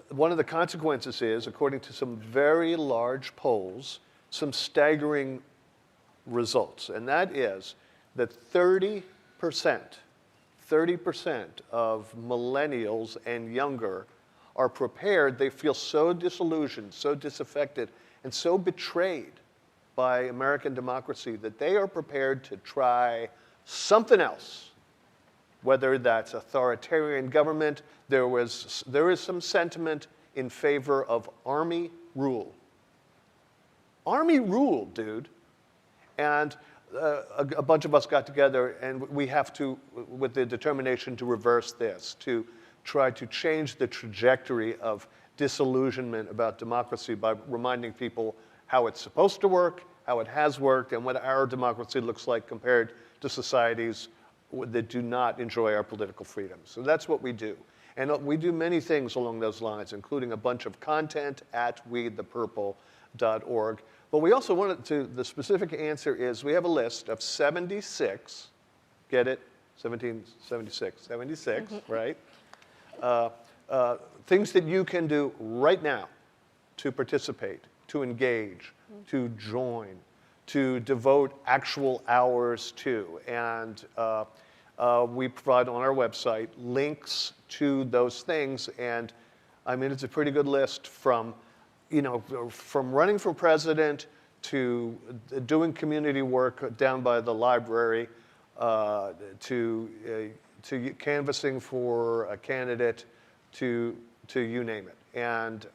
One of the consequences is, according to some very large polls, some staggering results, and that is that 30% of millennials and younger are prepared. They feel so disillusioned, so disaffected, and so betrayed by American democracy that they are prepared to try something else. Whether that's authoritarian government, there is some sentiment in favor of army rule. Army rule, dude. And a bunch of us got together, and we have to, with the determination to reverse this, to try to change the trajectory of disillusionment about democracy by reminding people how it's supposed to work, how it has worked, and what our democracy looks like compared to societies that do not enjoy our political freedoms. So that's what we do. And we do many things along those lines, including a bunch of content at wethepurple.org. But we also wanted to, the specific answer is, we have a list of 76, get it? 76, right? Things that you can do right now to participate, to engage, to join, to devote actual hours to. And we provide on our website links to those things. And I mean, it's a pretty good list from running for president to doing community work down by the library, to canvassing for a candidate, to you name it. And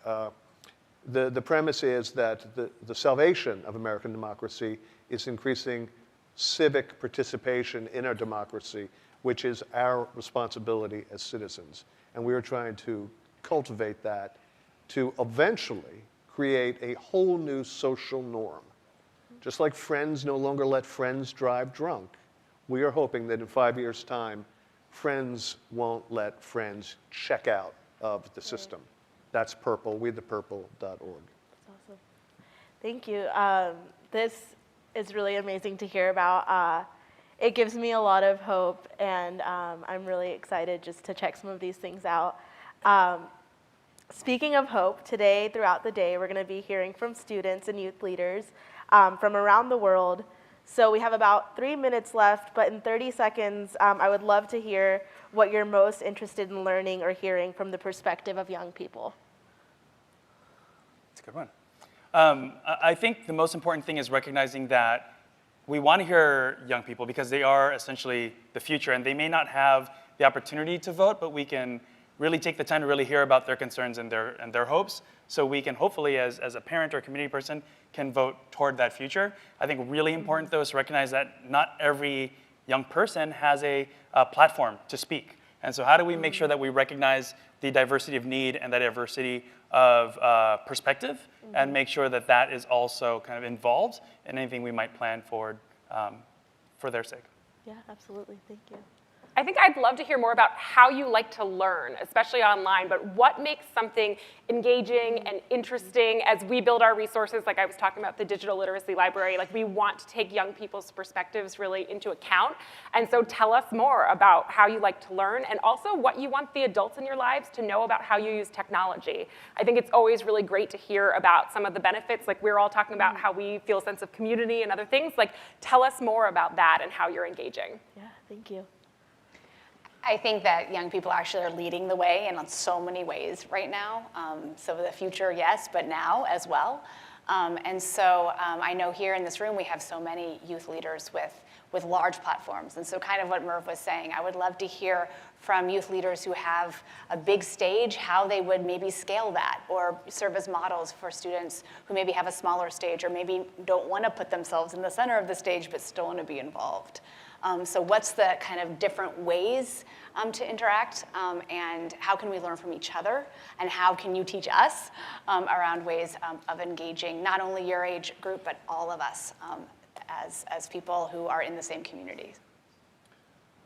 the premise is that the salvation of American democracy is increasing civic participation in our democracy, which is our responsibility as citizens. And we are trying to cultivate that to eventually create a whole new social norm. Just like friends no longer let friends drive drunk, we are hoping that in 5 years' time, friends won't let friends check out of the system. That's Purple, wethepurple.org. That's awesome. Thank you. This is really amazing to hear about. It gives me a lot of hope, and I'm really excited just to check some of these things out. Speaking of hope, today, throughout the day, we're going to be hearing from students and youth leaders from around the world. So we have about 3 minutes left, but in 30 seconds, I would love to hear what you're most interested in learning or hearing from the perspective of young people. That's a good one. I think the most important thing is recognizing that we want to hear young people because they are essentially the future, and they may not have the opportunity to vote, but we can really take the time to really hear about their concerns and their hopes, so we can hopefully, as a parent or community person, can vote toward that future. I think really important, though, is to recognize that not every young person has a platform to speak. And so how do we make sure that we recognize the diversity of need and the diversity of perspective and make sure that that is also kind of involved in anything we might plan forward for their sake. Yeah, absolutely. Thank you. I think I'd love to hear more about how you like to learn, especially online, but what makes something engaging and interesting as we build our resources, like I was talking about the digital literacy library, like we want to take young people's perspectives really into account. And so tell us more about how you like to learn and also what you want the adults in your lives to know about how you use technology. I think it's always really great to hear about some of the benefits, like we're all talking about how we feel a sense of community and other things. Like tell us more about that and how you're engaging. Yeah, thank you. I think that young people actually are leading the way in so many ways right now. So the future, yes, but now as well. And so I know here in this room we have so many youth leaders with large platforms. And so kind of what Merv was saying, I would love to hear from youth leaders who have a big stage, how they would maybe scale that or serve as models for students who maybe have a smaller stage or maybe don't want to put themselves in the center of the stage but still want to be involved. So what's the kind of different ways to interact and how can we learn from each other and how can you teach us around ways of engaging not only your age group but all of us as people who are in the same community?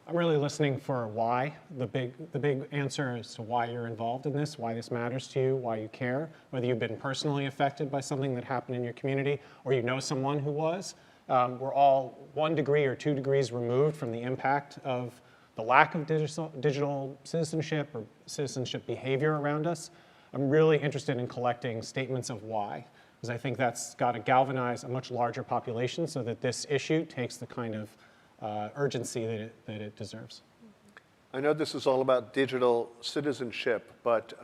I'm really listening for why. The big answer as to why you're involved in this, why this matters to you, why you care, whether you've been personally affected by something that happened in your community or you know someone who was. We're all 1 degree or 2 degrees removed from the impact of the lack of digital citizenship or citizenship behavior around us. I'm really interested in collecting statements of why, because I think that's got to galvanize a much larger population so that this issue takes the kind of urgency that it deserves. I know this is all about digital citizenship, but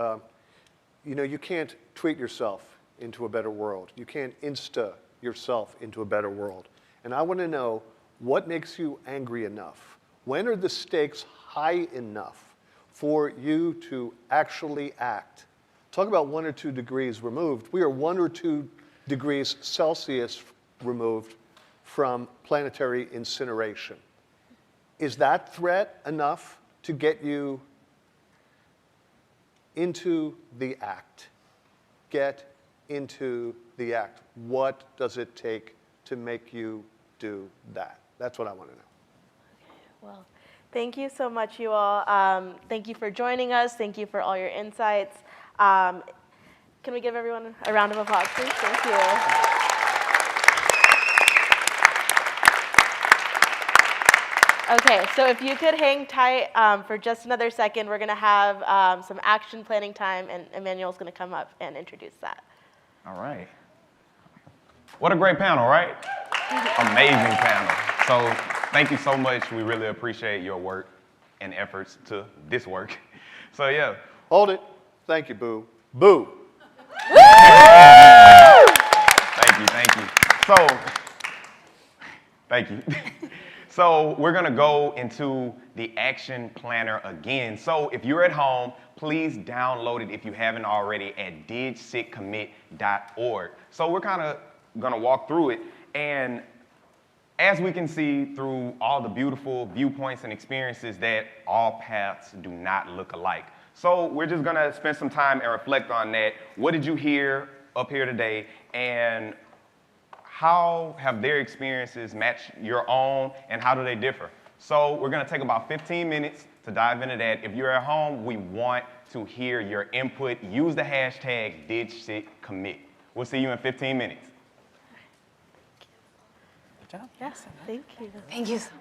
you can't tweet yourself into a better world. You can't Insta yourself into a better world. And I want to know what makes you angry enough. When are the stakes high enough for you to actually act? Talk about 1 or 2 degrees removed. We are 1 or 2 degrees Celsius removed from planetary incineration. Is that threat enough to get you into the act? Get into the act. What does it take to make you do that? That's what I want to know. Well, thank you so much, you all. Thank you for joining us. Thank you for all your insights. Can we give everyone a round of applause, please? Thank you. Okay, so if you could hang tight for just another second, we're going to have some action planning time, and Emmanuel's going to come up and introduce that. All right. What a great panel, right? Amazing panel. So thank you so much. We really appreciate your work and efforts to this work. So yeah. Hold it. Thank you, Boo. Boo. Thank you. So, thank you. So we're gonna go into the action planner again. So if you're at home, please download it if you haven't already at DigCitCommit.org. So we're kind of gonna walk through it, and as we can see through all the beautiful viewpoints and experiences that all paths do not look alike. So we're just gonna spend some time and reflect on that. What did you hear up here today, and how have their experiences matched your own, and how do they differ? So we're gonna take about 15 minutes to dive into that. If you're at home, we want to hear your input. Use the hashtag DigCitCommit. We'll see you in 15 minutes. Good job. Yes, thank you. Thank you so much.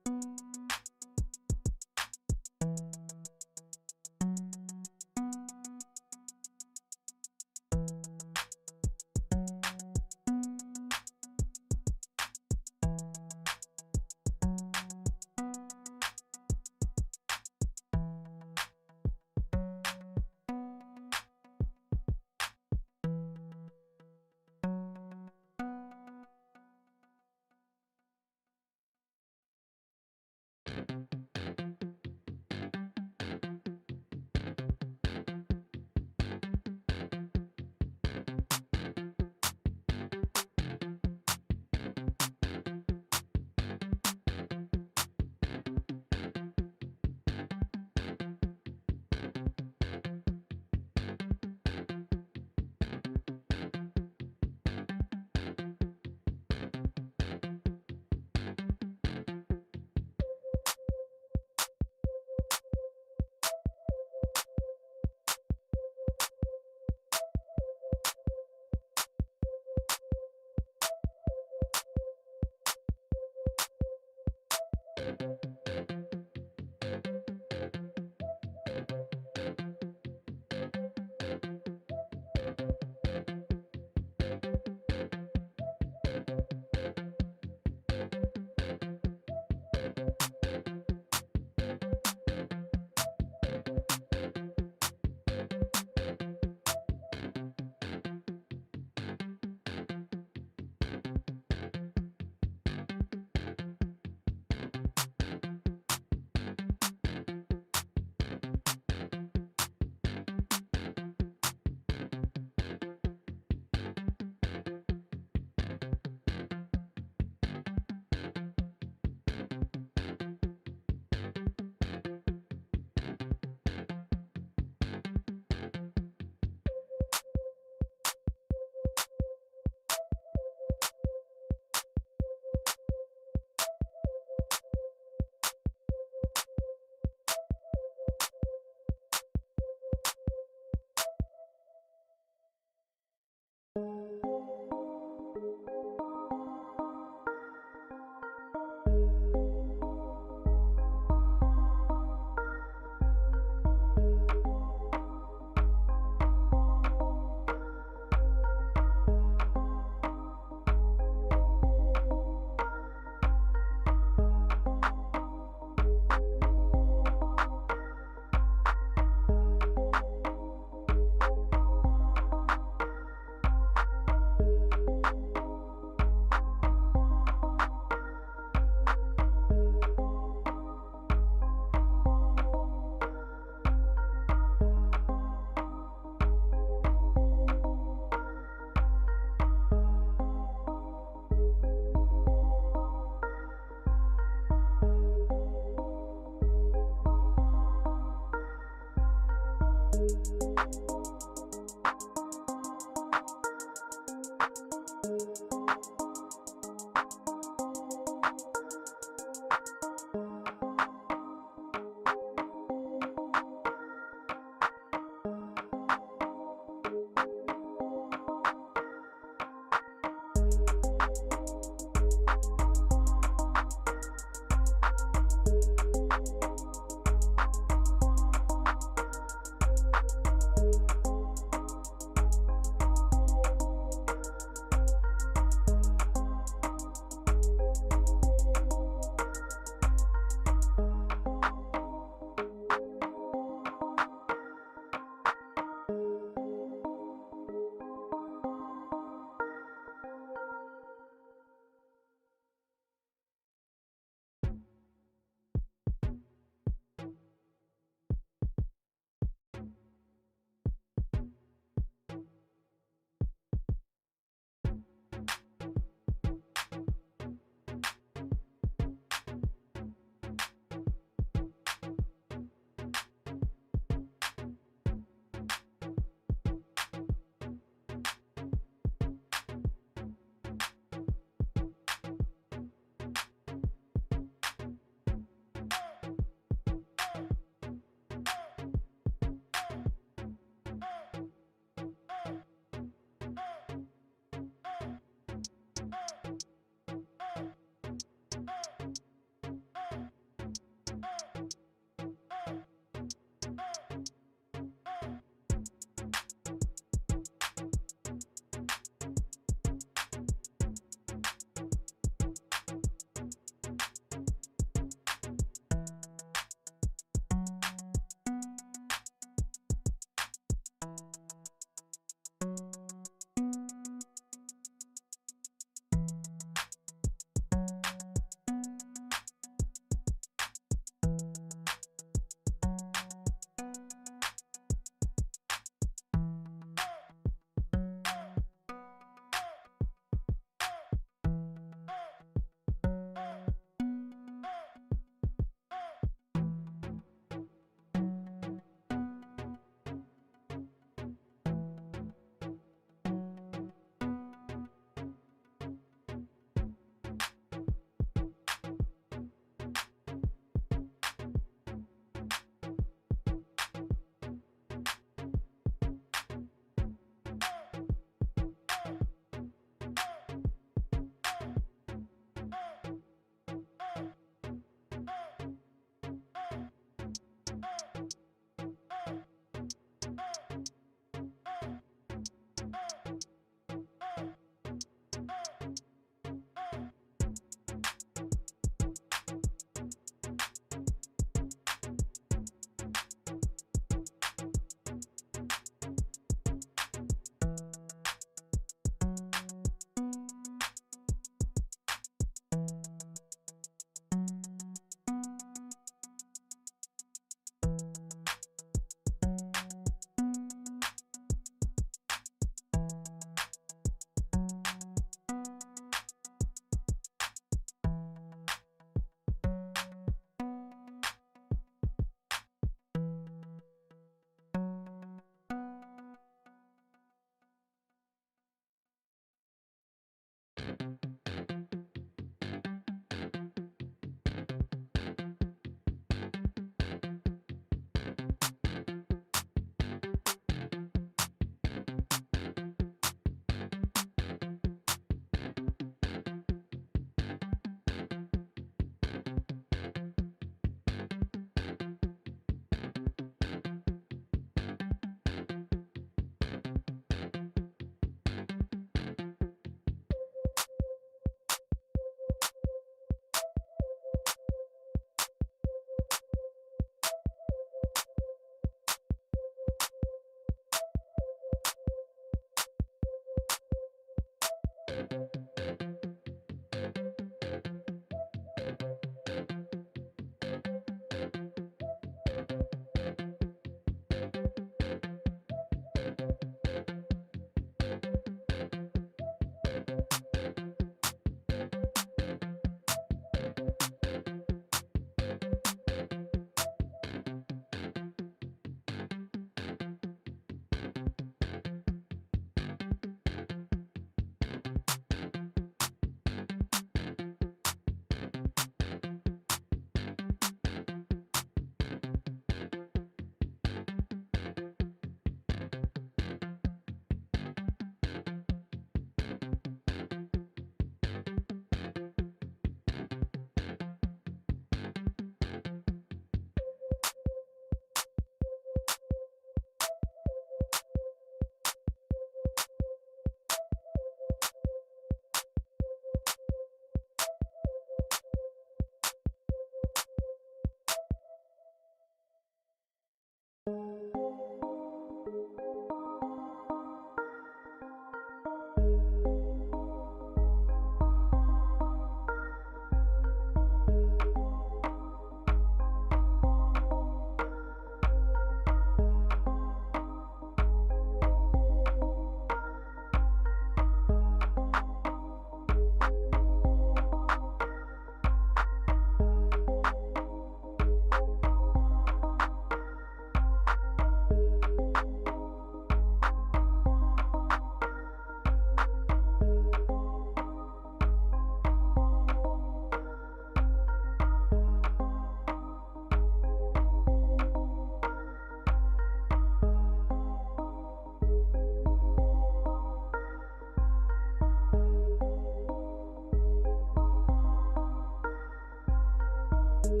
To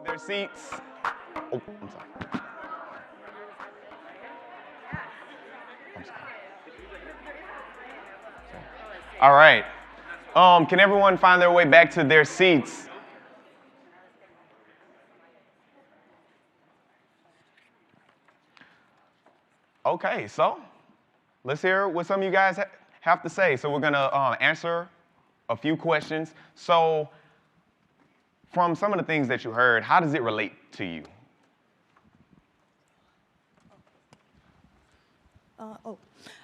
their seats. Oh, I'm sorry. I'm sorry. All right. Can everyone find their way back to their seats? Okay, so let's hear what some of you guys have to say. So we're gonna answer a few questions. So from some of the things that you heard, how does it relate to you?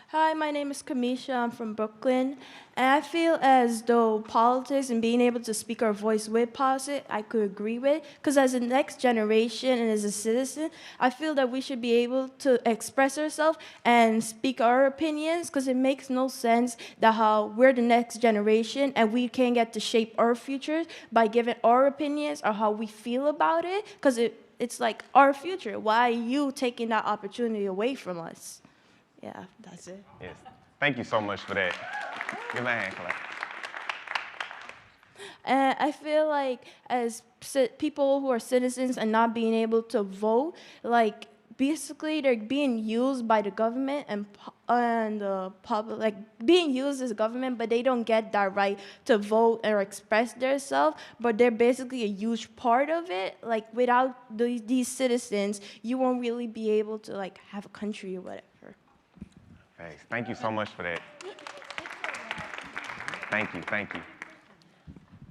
Hi, my name is Kamisha. I'm from Brooklyn. And I feel as though politics and being able to speak our voice with politics, I could agree with. Because as a next generation and as a citizen, I feel that we should be able to express ourselves and speak our opinions, because it makes no sense that how we're the next generation and we can't get to shape our futures by giving our opinions or how we feel about it, because it's like our future. Why are you taking that opportunity away from us? Yeah, that's it. Yes. Thank you so much for that. Give me a hand clap. And I feel like as people who are citizens and not being able to vote, like basically they're being used by the government and the public, like being used as government, but they don't get that right to vote or express themselves. But they're basically a huge part of it. Like without these citizens, you won't really be able to like have a country or whatever. Thanks. Thank you so much for that. Thank you, thank you.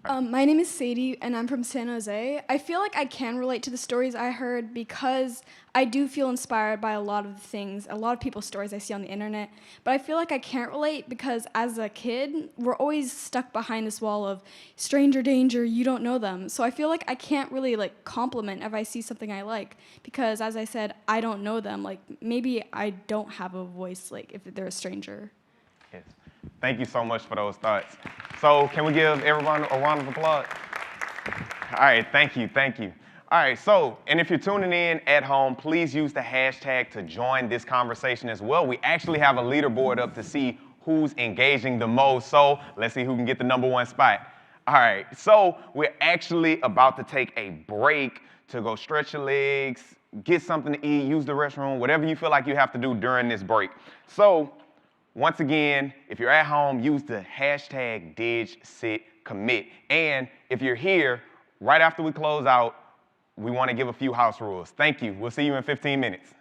My name is Sadie, and I'm from San Jose. I feel like I can relate to the stories I heard because I do feel inspired by a lot of the things, a lot of people's stories I see on the internet. But I feel like I can't relate because as a kid, we're always stuck behind this wall of stranger danger, you don't know them. So I feel like I can't really like compliment if I see something I like because, as I said, I don't know them. Like maybe I don't have a voice like if they're a stranger. Yes. Thank you so much for those thoughts. So can we give everyone a round of applause? All right, thank you, thank you. All right, so, and if you're tuning in at home, please use the hashtag to join this conversation as well. We actually have a leaderboard up to see who's engaging the most, so let's see who can get the #1 spot. All right, so we're actually about to take a break to go stretch your legs, get something to eat, use the restroom, whatever you feel like you have to do during this break. So, once again, if you're at home, use the hashtag DigCitCommit. And if you're here, right after we close out, we want to give a few house rules. Thank you. We'll see you in 15 minutes.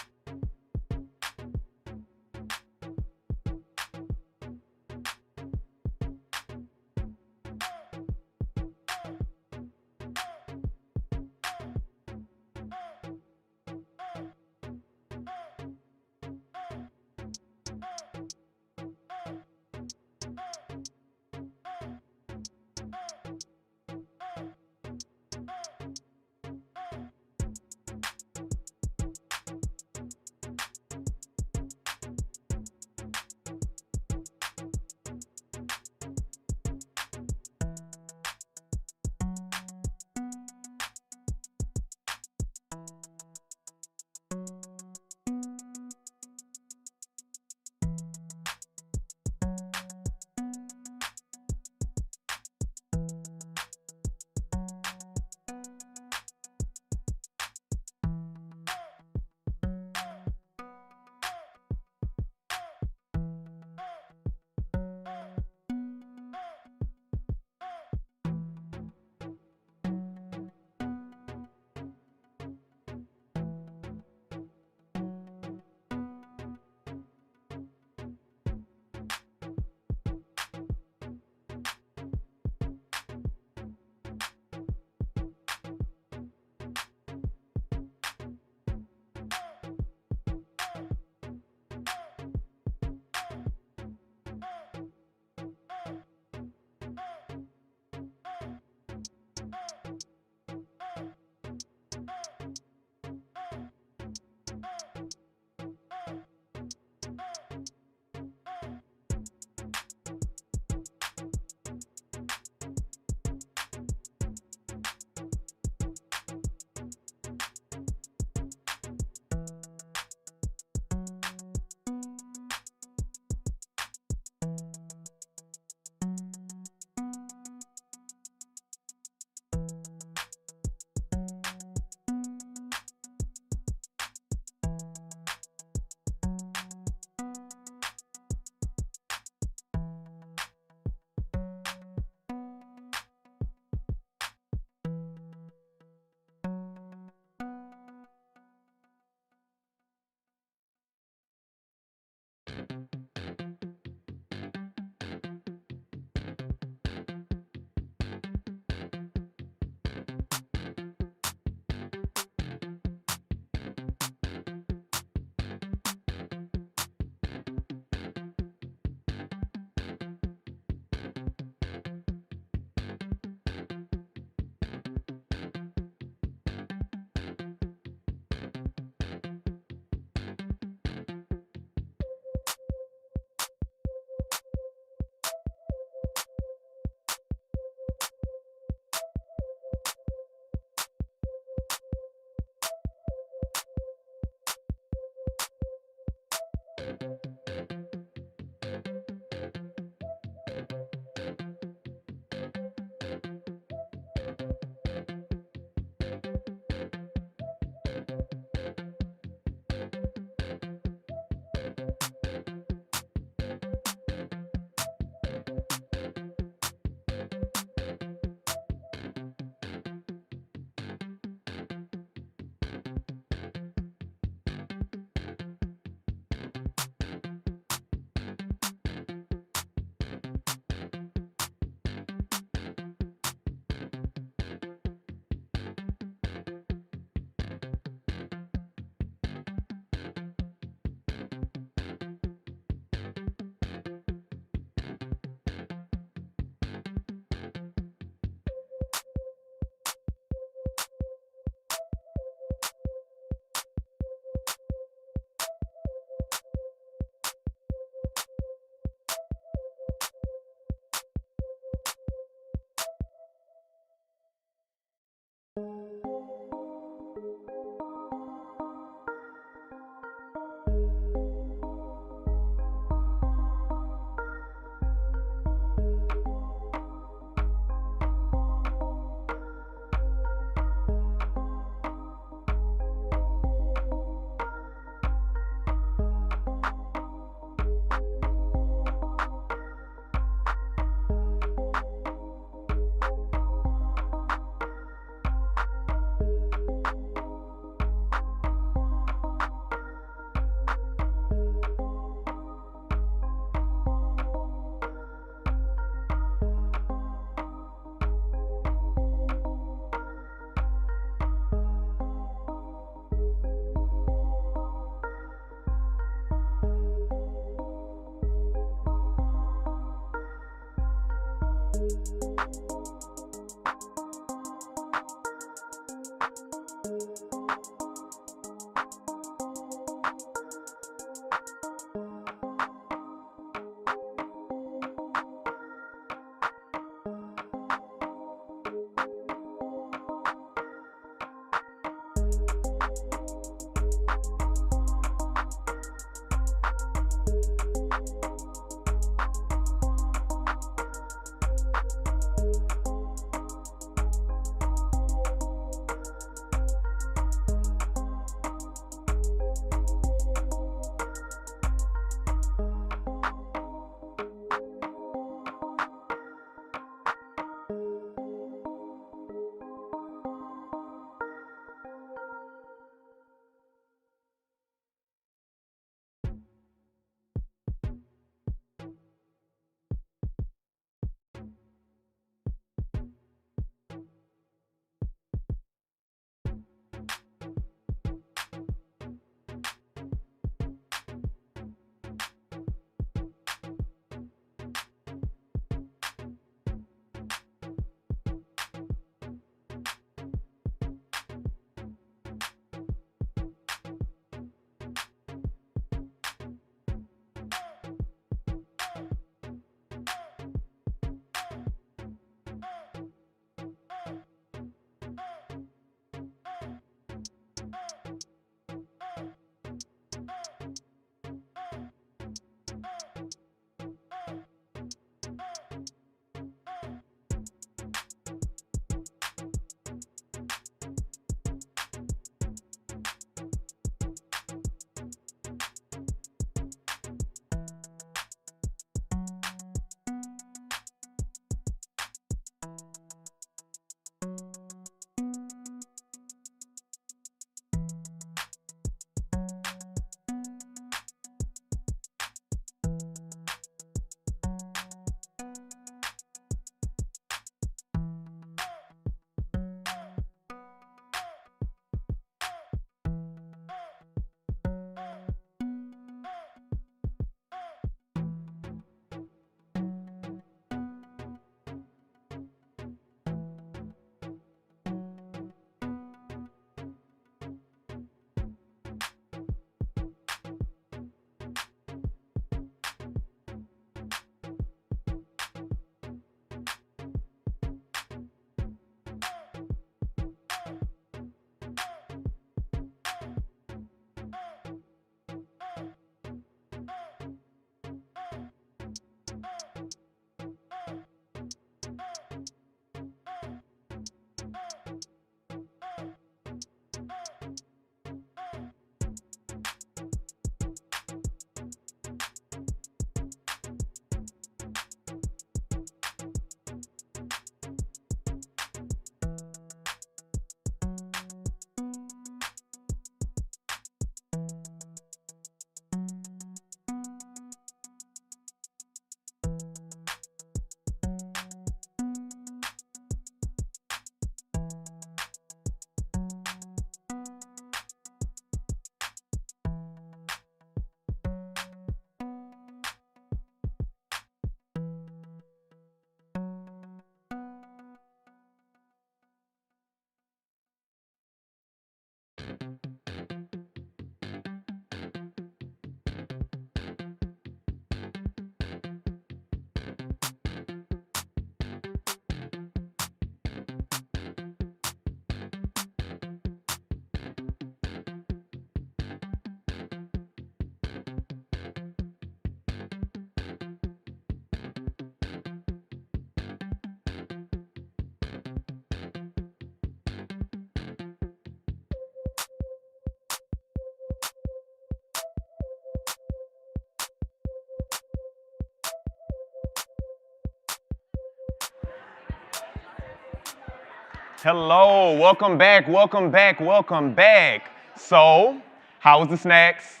Hello, welcome back, welcome back, welcome back. So, how was the snacks?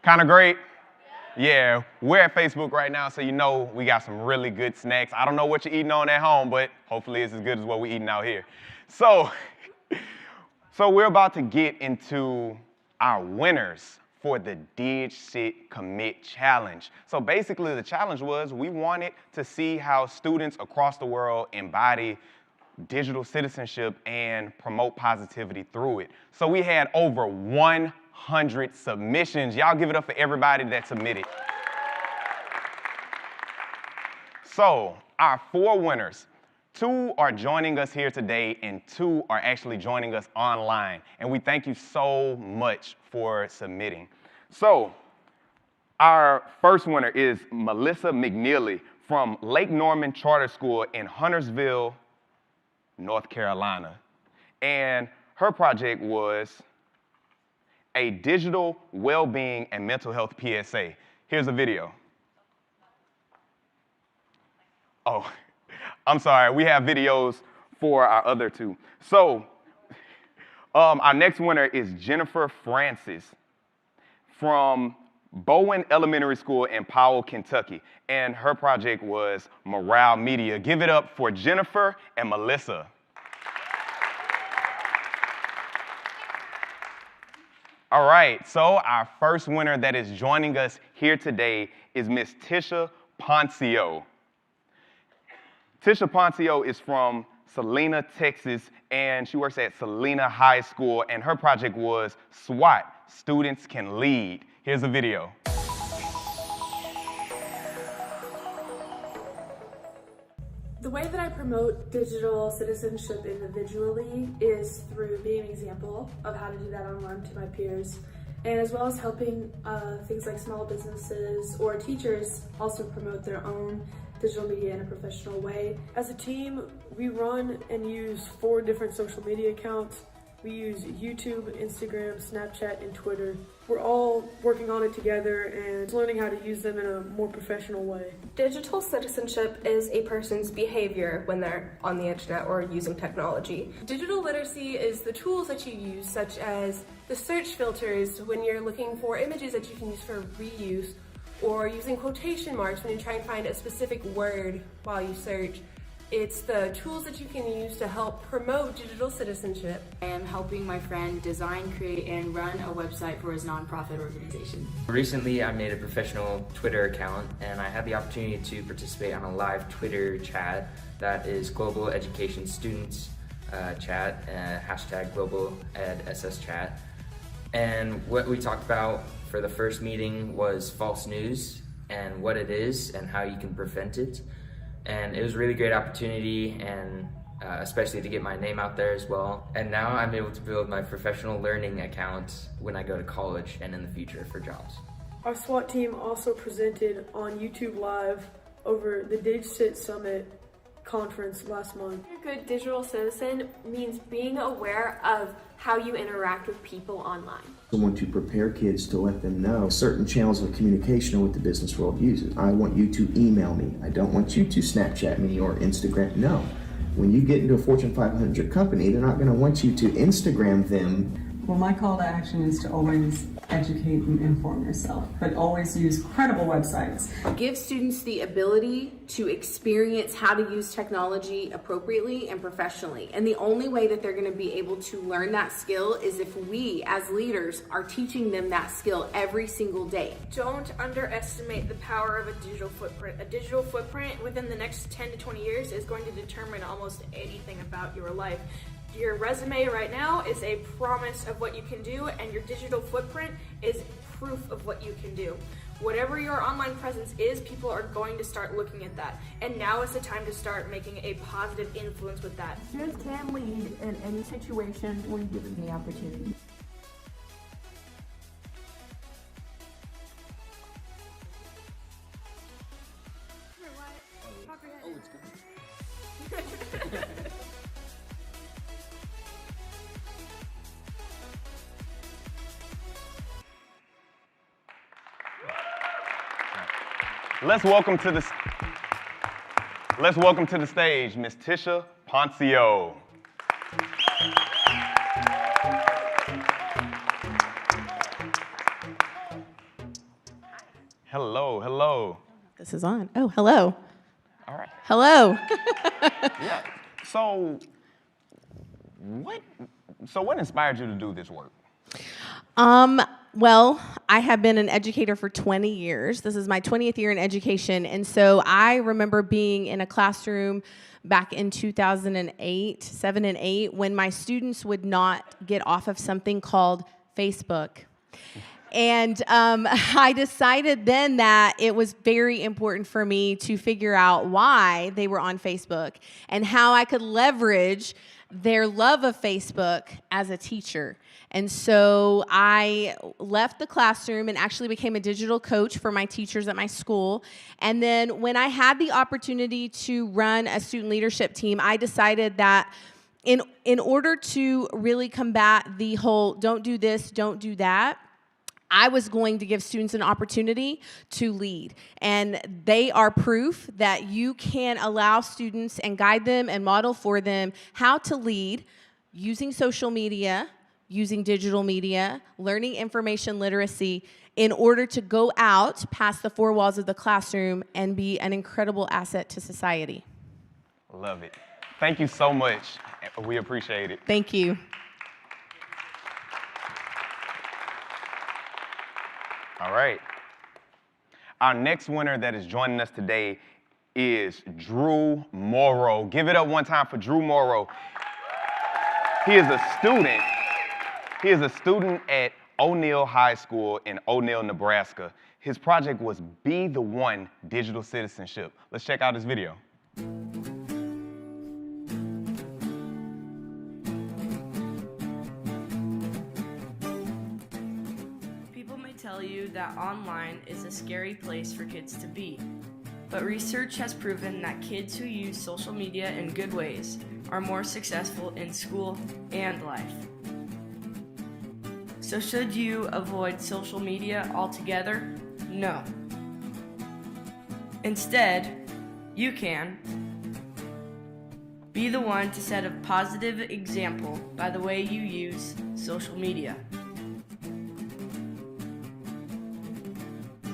Kind of great? Yeah, we're at Facebook right now, so you know we got some really good snacks. I don't know what you're eating on at home, but hopefully it's as good as what we're eating out here. So we're about to get into our winners for the DigCitCommit Challenge. So basically the challenge was we wanted to see how students across the world embody digital citizenship and promote positivity through it. So we had over 100 submissions. Y'all give it up for everybody that submitted. So our 4 winners, 2 are joining us here today and 2 are actually joining us online. And we thank you so much for submitting. So our first winner is Melissa McNeely from Lake Norman Charter School in Huntersville, North Carolina. And her project was a digital well-being and mental health PSA. Here's a video. Oh, I'm sorry, we have videos for our other 2. So our next winner is Jennifer Francis from Bowen Elementary School in Powell, Kentucky. And her project was Morale Media. Give it up for Jennifer and Melissa. All right, so our first winner that is joining us here today is Miss Tisha Poncio. Tisha Poncio is from Salina, Texas, and she works at Salina High School, and her project was SWAT, Students Can Lead. Here's a video. The way that I promote digital citizenship individually is through being an example of how to do that online to my peers, and as well as helping things like small businesses or teachers also promote their own digital media in a professional way. As a team, we run and use 4 different social media accounts. We use YouTube, Instagram, Snapchat, and Twitter. We're all working on it together and learning how to use them in a more professional way. Digital citizenship is a person's behavior when they're on the internet or using technology. Digital literacy is the tools that you use, such as the search filters when you're looking for images that you can use for reuse, or using quotation marks when you're trying to find a specific word while you search. It's the tools that you can use to help promote digital citizenship. I am helping my friend design, create, and run a website for his nonprofit organization. Recently, I made a professional Twitter account, and I had the opportunity to participate on a live Twitter chat that is Global Education Students Chat, hashtag Global Ed SS Chat. And what we talked about for the first meeting was false news and what it is and how you can prevent it. And it was a really great opportunity, and especially to get my name out there as well. And now I'm able to build my professional learning account when I go to college and in the future for jobs. Our SWAT team also presented on YouTube Live over the DigCit Summit conference last month. Being a good digital citizen means being aware of how you interact with people online. I want to prepare kids to let them know certain channels of communication are what the business world uses. I want you to email me. I don't want you to Snapchat me or Instagram. No. When you get into a Fortune 500 company, they're not going to want you to Instagram them. Well, my call to action is to always educate and inform yourself, but always use credible websites. Give students the ability to experience how to use technology appropriately and professionally. And the only way that they're going to be able to learn that skill is if we, as leaders, are teaching them that skill every single day. Don't underestimate the power of a digital footprint. A digital footprint within the next 10 to 20 years is going to determine almost anything about your life. Your resume right now is a promise of what you can do, and your digital footprint is proof of what you can do. Whatever your online presence is, people are going to start looking at that. And now is the time to start making a positive influence with that. Students can lead in any situation when given the opportunity. Let's welcome to the stage Miss Tisha Poncio. Hello, hello. This is on. Oh, hello. All right. Hello. Yeah. So what inspired you to do this work? Well, I have been an educator for 20 years. This is my 20th year in education. And so I remember being in a classroom back in 2008, 7 and 8, when my students would not get off of something called Facebook. And I decided then that it was very important for me to figure out why they were on Facebook and how I could leverage their love of Facebook as a teacher. And so I left the classroom and actually became a digital coach for my teachers at my school. And then when I had the opportunity to run a student leadership team, I decided that in order to really combat the whole don't do this, don't do that, I was going to give students an opportunity to lead. And they are proof that you can allow students and guide them and model for them how to lead using social media, using digital media, learning information literacy in order to go out past the four walls of the classroom and be an incredible asset to society. Love it. Thank you so much. We appreciate it. Thank you. All right. Our next winner that is joining us today is Drew Morrow. Give it up one time for Drew Morrow. He is a student. He is a student at O'Neill High School in O'Neill, Nebraska. His project was Be the One Digital Citizenship. Let's check out this video. Tell you that online is a scary place for kids to be. But research has proven that kids who use social media in good ways are more successful in school and life. So should you avoid social media altogether? No. Instead, you can be the one to set a positive example by the way you use social media.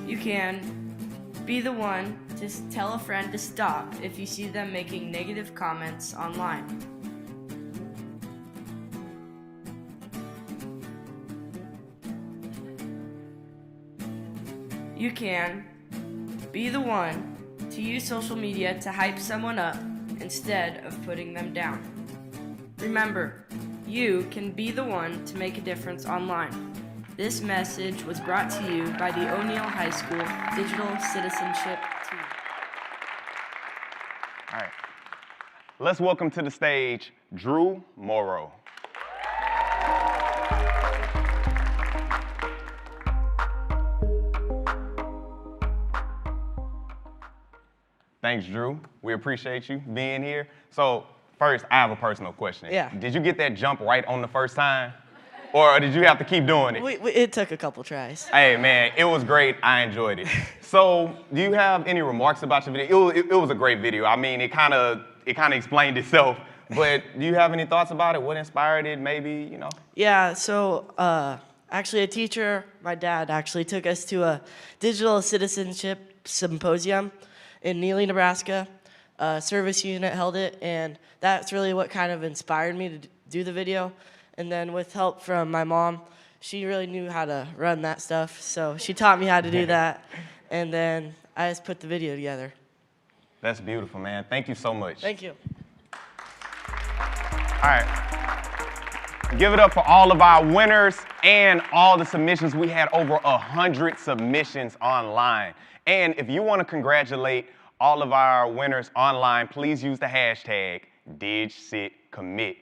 You can be the one to tell a friend to stop if you see them making negative comments online. You can be the one to use social media to hype someone up instead of putting them down. Remember, you can be the one to make a difference online. This message was brought to you by the O'Neill High School Digital Citizenship Team. All right. Let's welcome to the stage Drew Morrow. Thanks, Drew. We appreciate you being here. So, first, I have a personal question. Yeah. Did you get that jump right on the first time? Or did you have to keep doing it? It took a couple tries. Hey, man, it was great. I enjoyed it. So, do you have any remarks about your video? It was a great video. I mean, it kind of explained itself. But do you have any thoughts about it? What inspired it, maybe, you know? Yeah, so actually a teacher, my dad, actually took us to a digital citizenship symposium in Neely, Nebraska. Service unit held it, and that's really what kind of inspired me to do the video. And then with help from my mom, she really knew how to run that stuff, so she taught me how to do that, and then I just put the video together. That's beautiful, man. Thank you so much. Thank you. All right. Give it up for all of our winners and all the submissions. We had over 100 submissions online. And if you want to congratulate all of our winners online, please use the hashtag DigCitCommit.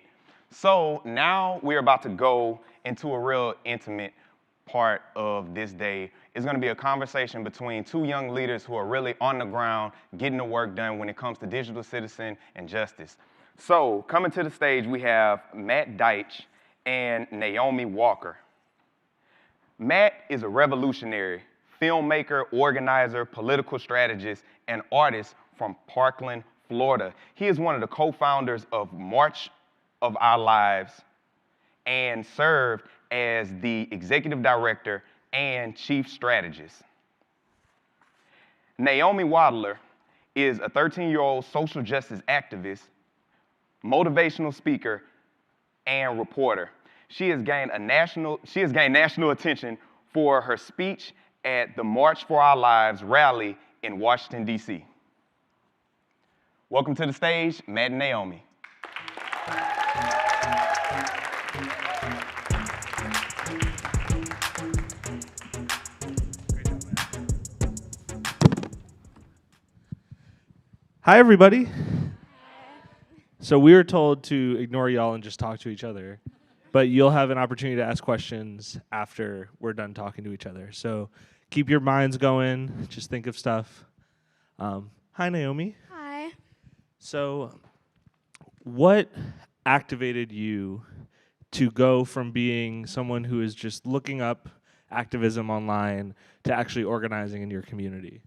So now we're about to go into a real intimate part of this day. It's going to be a conversation between two young leaders who are really on the ground getting the work done when it comes to digital citizen and justice. So coming to the stage, we have Matt Deitch and Naomi Walker. Matt is a revolutionary, filmmaker, organizer, political strategist, and artist from Parkland, Florida. He is one of the co-founders of March of Our Lives and served as the executive director and chief strategist. Naomi Wadler is a 13-year-old social justice activist, motivational speaker, and reporter. She has gained national attention for her speech at the March for Our Lives rally in Washington, D.C. Welcome to the stage, Matt and Naomi. Hi, everybody. So we were told to ignore y'all and just talk to each other, but you'll have an opportunity to ask questions after we're done talking to each other. So keep your minds going. Just think of stuff. Hi, Naomi. Hi. So what activated you to go from being someone who is just looking up activism online to actually organizing in your community?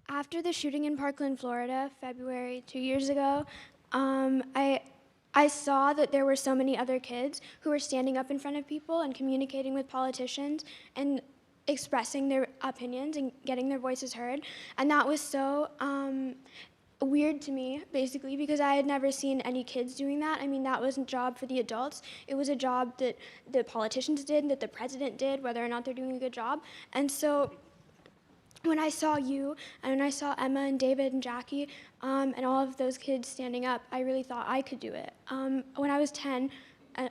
After the shooting in Parkland, Florida, February 2 years ago, I saw that there were so many other kids who were standing up in front of people and communicating with politicians and expressing their opinions and getting their voices heard. And that was so weird to me, basically, because I had never seen any kids doing that. I mean, that wasn't a job for the adults. It was a job that the politicians did, that the president did, whether or not they're doing a good job. And so when I saw you, and when I saw Emma and David and Jackie, and all of those kids standing up, I really thought I could do it. When I was 10,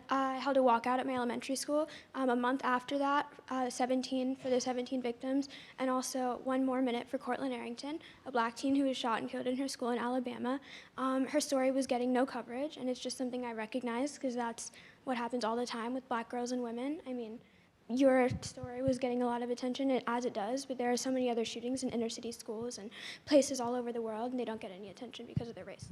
I held a walkout at my elementary school. A month after that, 17 for the 17 victims, and also one more minute for Cortland Arrington, a black teen who was shot and killed in her school in Alabama. Her story was getting no coverage, and it's just something I recognize because that's what happens all the time with black girls and women. I mean, your story was getting a lot of attention, as it does, but there are so many other shootings in inner city schools and places all over the world, and they don't get any attention because of their race.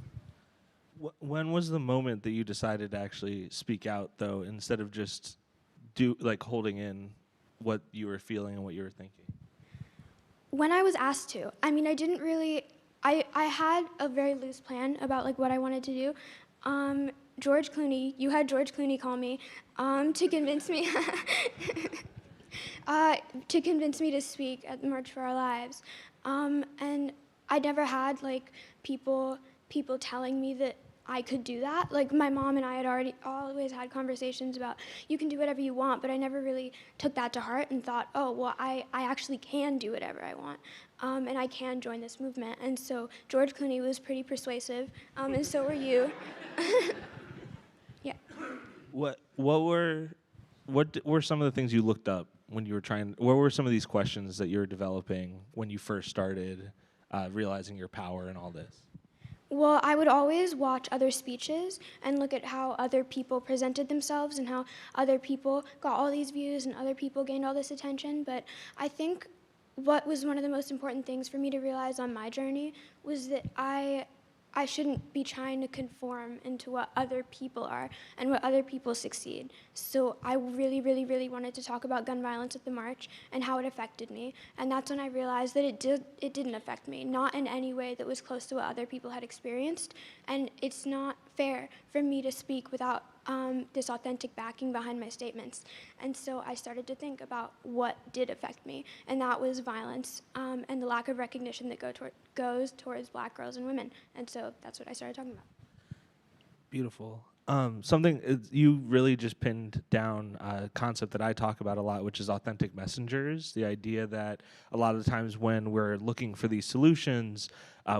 When was the moment that you decided to actually speak out, though, instead of just holding in what you were feeling and what you were thinking? When I was asked to. I mean, I didn't really, I had a very loose plan about what I wanted to do. George Clooney, you had George Clooney call me to convince me to speak at the March for Our Lives. And I never had people telling me that I could do that. Like my mom and I had always had conversations about you can do whatever you want, but I never really took that to heart and thought, oh, well, I actually can do whatever I want. And I can join this movement. And so George Clooney was pretty persuasive, and so were you. Yeah. What were some of the things you looked up when you were what were some of these questions that you were developing when you first started realizing your power and all this? Well, I would always watch other speeches and look at how other people presented themselves and how other people got all these views and other people gained all this attention. But I think what was one of the most important things for me to realize on my journey was that I shouldn't be trying to conform into what other people are and what other people succeed. So I really, really, really wanted to talk about gun violence at the march and how it affected me. And that's when I realized that it didn't affect me, not in any way that was close to what other people had experienced. And it's not fair for me to speak without this authentic backing behind my statements. And so I started to think about what did affect me, and that was violence and the lack of recognition that goes towards black girls and women. And so that's what I started talking about. Beautiful. You really just pinned down a concept that I talk about a lot, which is authentic messengers. The idea that a lot of the times when we're looking for these solutions,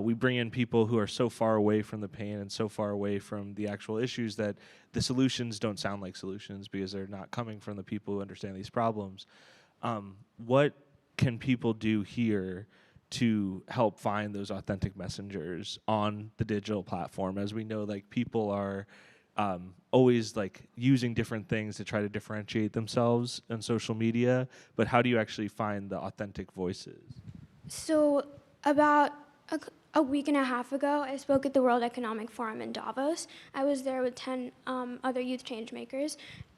we bring in people who are so far away from the pain and so far away from the actual issues that the solutions don't sound like solutions because they're not coming from the people who understand these problems. What can people do here to help find those authentic messengers on the digital platform? As we know, people are always using different things to try to differentiate themselves on social media, but how do you actually find the authentic voices? So about a week and a half ago, I spoke at the World Economic Forum in Davos. I was there with 10 other youth change makers,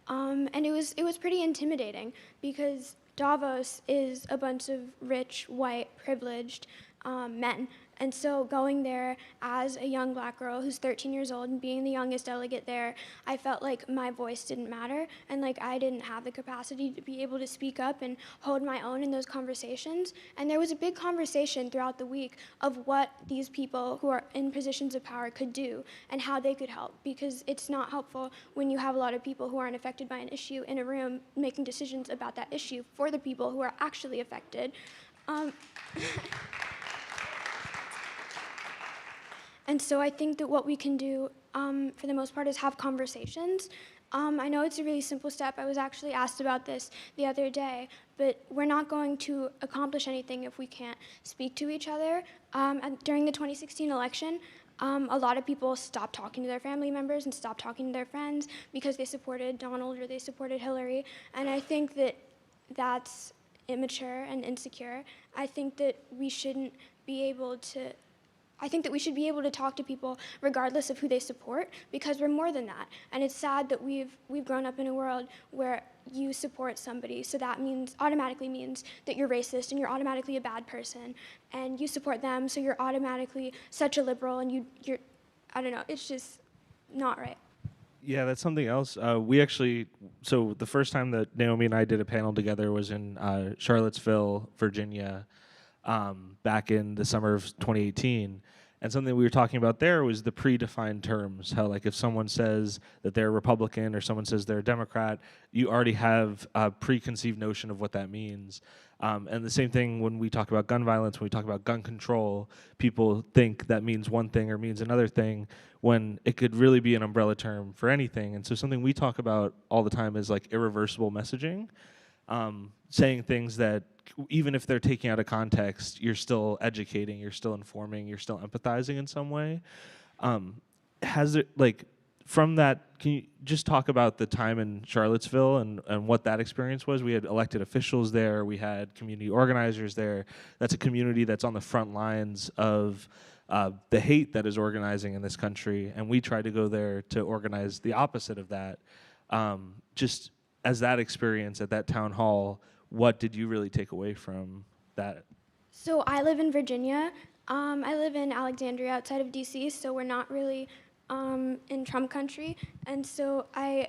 and it was pretty intimidating because Davos is a bunch of rich, white, privileged men And so going there as a young black girl who's 13 years old and being the youngest delegate there, I felt like my voice didn't matter and like I didn't have the capacity to be able to speak up and hold my own in those conversations. And there was a big conversation throughout the week of what these people who are in positions of power could do and how they could help, because it's not helpful when you have a lot of people who aren't affected by an issue in a room making decisions about that issue for the people who are actually affected. And so I think that what we can do, for the most part, is have conversations. I know it's a really simple step. I was actually asked about this the other day, but we're not going to accomplish anything if we can't speak to each other. During the 2016 election, a lot of people stopped talking to their family members and stopped talking to their friends because they supported Donald or they supported Hillary. And I think that that's immature and insecure. I think that we shouldn't be able to I think that we should be able to talk to people regardless of who they support, because we're more than that. And it's sad that we've grown up in a world where you support somebody, so that automatically means that you're racist and you're automatically a bad person, and you support them, so you're automatically such a liberal, and you're I don't know, it's just not right. Yeah, that's something else. So the first time that Naomi and I did a panel together was in Charlottesville, Virginia, back in the summer of 2018. And something we were talking about there was the predefined terms, how like if someone says that they're a Republican or someone says they're a Democrat, you already have a preconceived notion of what that means. And the same thing when we talk about gun violence, when we talk about gun control, people think that means one thing or means another thing when it could really be an umbrella term for anything. And so something we talk about all the time is like irreversible messaging, saying things that even if they're taking out of context, you're still educating, you're still informing, you're still empathizing in some way. Has it, like, from that, can you just talk about the time in Charlottesville and what that experience was? We had elected officials there, we had community organizers there. That's a community that's on the front lines of the hate that is organizing in this country, and we tried to go there to organize the opposite of that. Just as that experience at that town hall, what did you really take away from that? So I live in Virginia. I live in Alexandria outside of DC, so we're not really in Trump country. And so I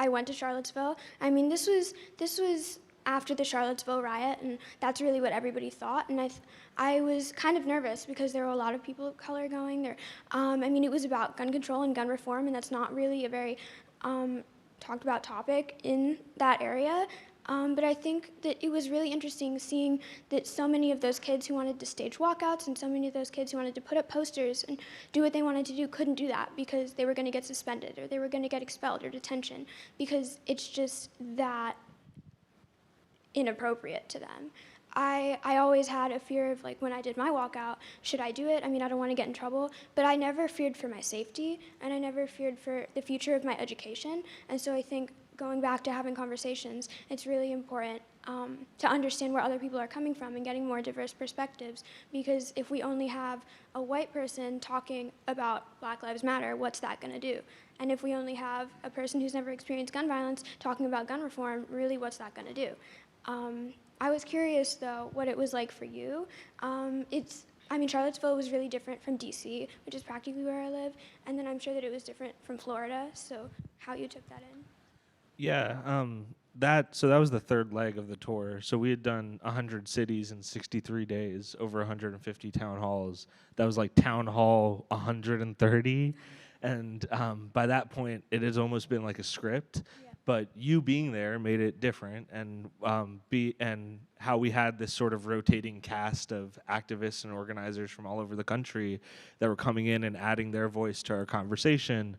went to Charlottesville. I mean, this was after the Charlottesville riot, and that's really what everybody thought. And I was kind of nervous because there were a lot of people of color going there. I mean, it was about gun control and gun reform, and that's not really a very talked about topic in that area. But I think that it was really interesting seeing that so many of those kids who wanted to stage walkouts and so many of those kids who wanted to put up posters and do what they wanted to do couldn't do that because they were going to get suspended or they were going to get expelled or detention because it's just that inappropriate to them. I always had a fear of, like, when I did my walkout, should I do it? I mean, I don't want to get in trouble, but I never feared for my safety, and I never feared for the future of my education. And so I think going back to having conversations, it's really important to understand where other people are coming from and getting more diverse perspectives, because if we only have a white person talking about Black Lives Matter, what's that going to do? And if we only have a person who's never experienced gun violence talking about gun reform, really, what's that going to do? I was curious, though, what it was like for you. I mean, Charlottesville was really different from DC, which is practically where I live, and then I'm sure that it was different from Florida, so how you took that in. Yeah, that was the third leg of the tour. So we had done 100 cities in 63 days, over 150 town halls. That was like town hall 130, and by that point, it has almost been like a script. Yeah. But you being there made it different, and how we had this sort of rotating cast of activists and organizers from all over the country that were coming in and adding their voice to our conversation.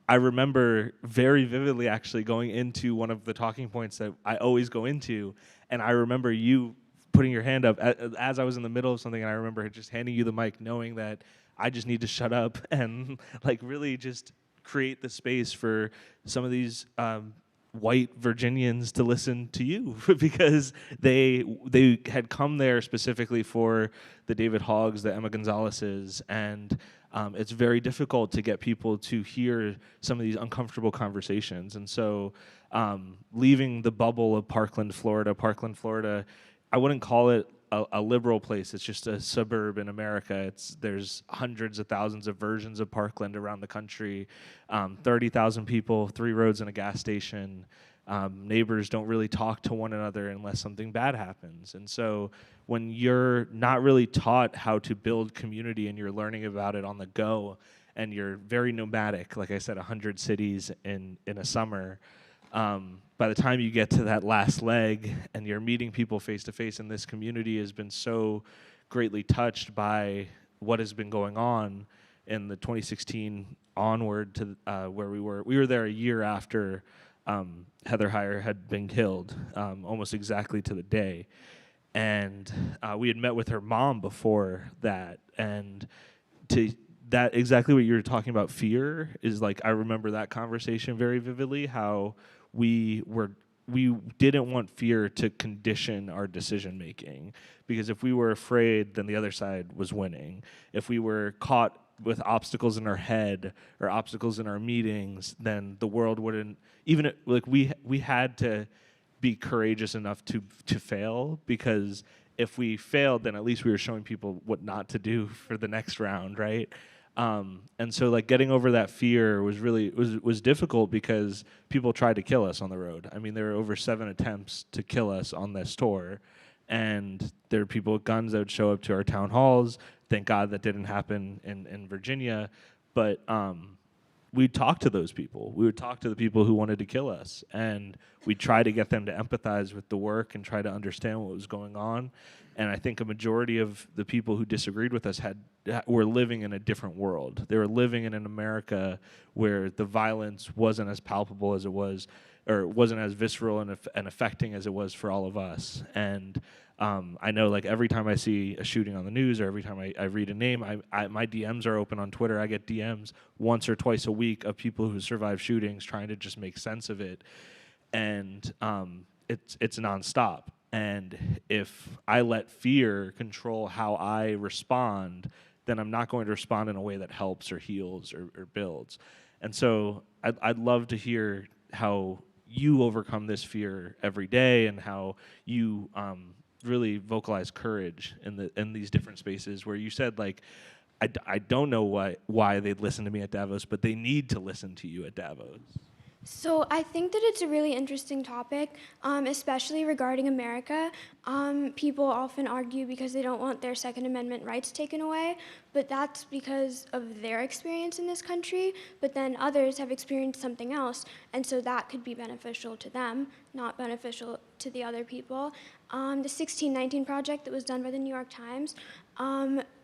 I remember very vividly actually going into one of the talking points that I always go into, and I remember you putting your hand up as I was in the middle of something, and I remember just handing you the mic knowing that I just need to shut up and like really just create the space for some of these white Virginians to listen to you because they had come there specifically for the David Hoggs, the Emma Gonzalez's, and it's very difficult to get people to hear some of these uncomfortable conversations. And so leaving the bubble of Parkland, Florida, I wouldn't call it a liberal place. It's just a suburb in America. There's hundreds of thousands of versions of Parkland around the country, 30,000 people, 3 roads and a gas station. Neighbors don't really talk to one another unless something bad happens. And so when you're not really taught how to build community and you're learning about it on the go, and you're very nomadic, like I said, 100 cities in a summer, by the time you get to that last leg and you're meeting people face to face, and this community has been so greatly touched by what has been going on in the 2016 onward to where we were there a year after Heather Heyer had been killed, almost exactly to the day. And we had met with her mom before that, and that exactly what you were talking about, fear, is like, I remember that conversation very vividly, how we didn't want fear to condition our decision making, because if we were afraid, then the other side was winning. If we were caught with obstacles in our head or obstacles in our meetings, then the world wouldn't, even like we had to be courageous enough to fail, because if we failed, then at least we were showing people what not to do for the next round, right? And so like getting over that fear was difficult, because people tried to kill us on the road. I mean, there were over 7 attempts to kill us on this tour, and there were people with guns that would show up to our town halls. Thank God that didn't happen in Virginia, but we'd talk to those people. We would talk to the people who wanted to kill us, and we'd try to get them to empathize with the work and try to understand what was going on. And I think a majority of the people who disagreed with us were living in a different world. They were living in an America where the violence wasn't as palpable as it was, or wasn't as visceral and affecting as it was for all of us. And I know, like, every time I see a shooting on the news, or every time I read a name, my DMs are open on Twitter. I get DMs once or twice a week of people who survived shootings trying to just make sense of it. And it's nonstop. And if I let fear control how I respond, then I'm not going to respond in a way that helps or heals or builds. And so I'd love to hear how you overcome this fear every day, and how you really vocalize courage in these different spaces where you said, like, I don't know why they'd listen to me at Davos, but they need to listen to you at Davos. So I think that it's a really interesting topic, especially regarding America. People often argue because they don't want their Second Amendment rights taken away, but that's because of their experience in this country. But then others have experienced something else, and so that could be beneficial to them, not beneficial to the other people. The 1619 Project that was done by the New York Times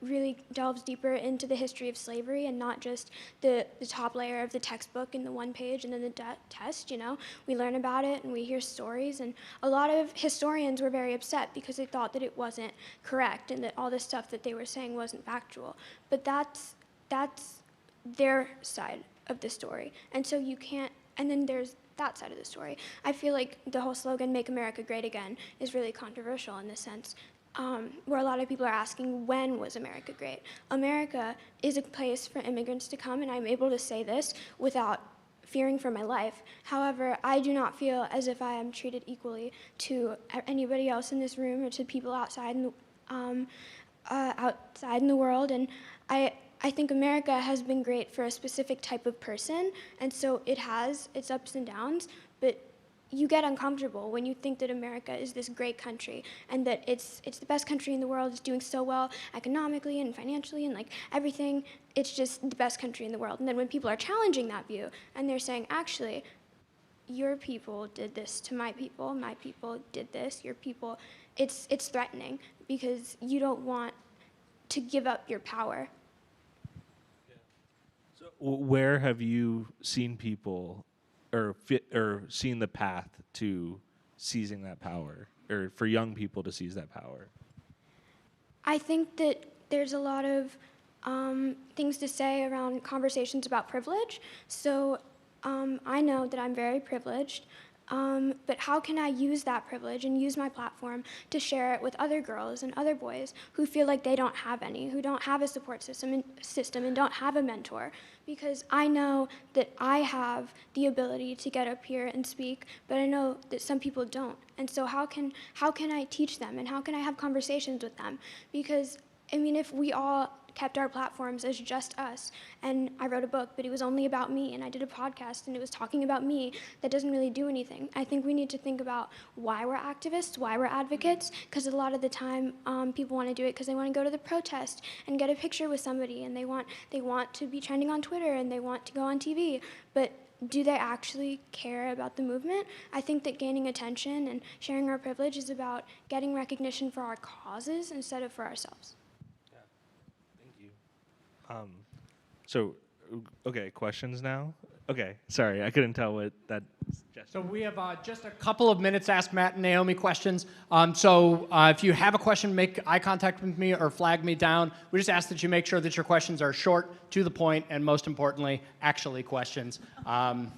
really delves deeper into the history of slavery, and not just the top layer of the textbook in the one page and then the test. We learn about it and we hear stories, and a lot of historians were very upset because they thought that it wasn't correct and that all the stuff that they were saying wasn't factual. But that's their side of the story, and so you can't. And then there's that side of the story. I feel like the whole slogan, "Make America Great Again," is really controversial in this sense, where a lot of people are asking, when was America great? America is a place for immigrants to come, and I'm able to say this without fearing for my life. However, I do not feel as if I am treated equally to anybody else in this room, or to people outside in the world. And I think America has been great for a specific type of person, and so it has its ups and downs, but you get uncomfortable when you think that America is this great country, and that it's the best country in the world. It's doing so well economically and financially and like everything. It's just the best country in the world. And then when people are challenging that view, and they're saying, actually, your people did this to my people did this, your people, it's threatening, because you don't want to give up your power. So where have you seen people or seen the path to seizing that power, or for young people to seize that power? I think that there's a lot of things to say around conversations about privilege. So I know that I'm very privileged. But how can I use that privilege and use my platform to share it with other girls and other boys who feel like they don't have any, who don't have a support system and don't have a mentor? Because I know that I have the ability to get up here and speak, but I know that some people don't. And so how can I teach them, and how can I have conversations with them? Because, I mean, if we all kept our platforms as just us, and I wrote a book, but it was only about me, and I did a podcast, and it was talking about me, that doesn't really do anything. I think we need to think about why we're activists, why we're advocates, because a lot of the time people want to do it because they want to go to the protest and get a picture with somebody, and they want to be trending on Twitter, and they want to go on TV, but do they actually care about the movement? I think that gaining attention and sharing our privilege is about getting recognition for our causes instead of for ourselves. So, okay, questions now? Okay, sorry, I couldn't tell what that suggested. So we have just a couple of minutes to ask Matt and Naomi questions. So if you have a question, make eye contact with me or flag me down. We just ask that you make sure that your questions are short, to the point, and most importantly, actually questions. You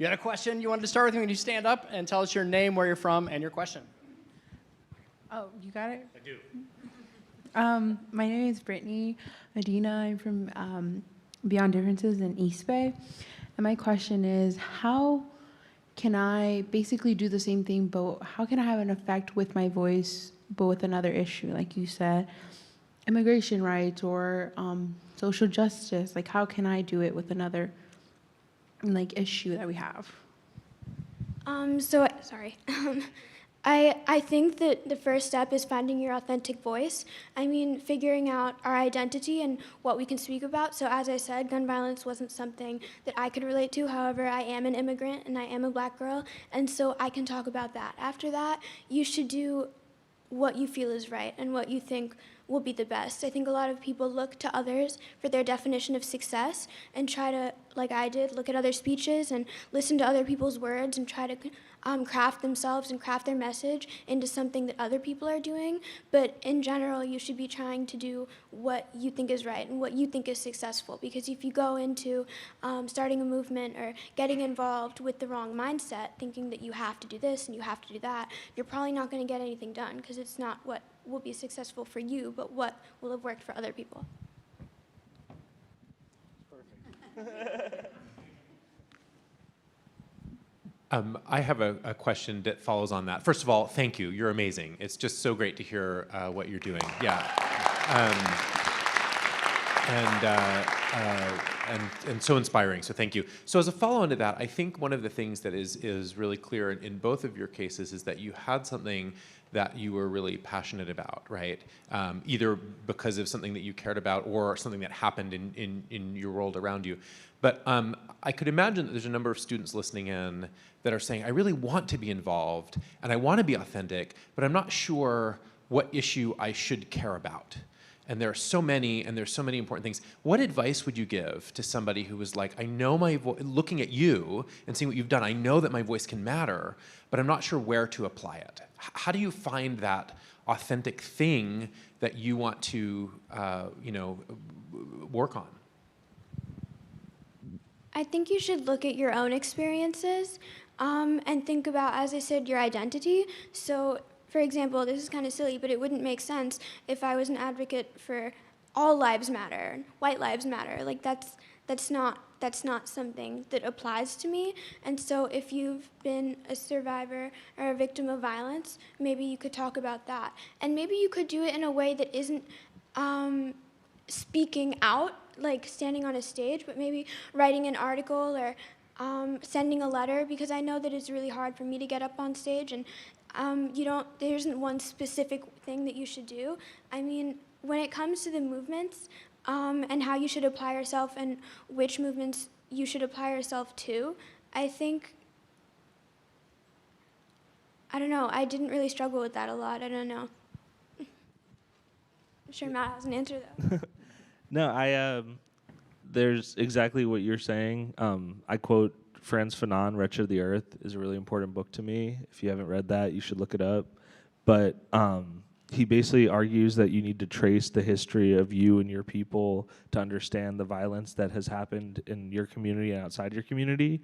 had a question you wanted to start with? When you stand up and tell us your name, where you're from, and your question. Oh, you got it? I do. My name is Brittany Medina. I'm from Beyond Differences in East Bay. And my question is, how can I basically do the same thing, but how can I have an effect with my voice, but with another issue, like you said, immigration rights or social justice? Like, how can I do it with another issue that we have? I think that the first step is finding your authentic voice. I mean, figuring out our identity and what we can speak about. So as I said, gun violence wasn't something that I could relate to. However, I am an immigrant and I am a black girl, and so I can talk about that. After that, you should do what you feel is right and what you think will be the best. I think a lot of people look to others for their definition of success and try to, like I did, look at other speeches and listen to other people's words and try to craft themselves and craft their message into something that other people are doing. But in general, you should be trying to do what you think is right and what you think is successful. Because if you go into starting a movement or getting involved with the wrong mindset, thinking that you have to do this and you have to do that, you're probably not going to get anything done, because it's not what will be successful for you, but what will have worked for other people. Perfect. I have a question that follows on that. First of all, thank you. You're amazing. It's just so great to hear what you're doing. Yeah. And so inspiring, so thank you. So as a follow-on to that, I think one of the things that is really clear in both of your cases is that you had something that you were really passionate about, right? Either because of something that you cared about or something that happened in your world around you. But I could imagine that there's a number of students listening in that are saying, I really want to be involved and I want to be authentic, but I'm not sure what issue I should care about. And there are so many, and there's so many important things. What advice would you give to somebody who was like, I know my voice, looking at you and seeing what you've done, I know that my voice can matter, but I'm not sure where to apply it. How do you find that authentic thing that you want to, work on? I think you should look at your own experiences and think about, as I said, your identity. So, for example, this is kind of silly, but it wouldn't make sense if I was an advocate for all lives matter, white lives matter. Like that's not something that applies to me. And so if you've been a survivor or a victim of violence, maybe you could talk about that. And maybe you could do it in a way that isn't speaking out, like standing on a stage, but maybe writing an article or sending a letter, because I know that it's really hard for me to get up on stage, and there isn't one specific thing that you should do. I mean, when it comes to the movements and how you should apply yourself and which movements you should apply yourself to, I think, I don't know, I didn't really struggle with that a lot. I don't know. I'm sure Matt has an answer, though. No, there's exactly what you're saying. I quote Frantz Fanon, Wretched of the Earth is a really important book to me. If you haven't read that, you should look it up. But he basically argues that you need to trace the history of you and your people to understand the violence that has happened in your community and outside your community.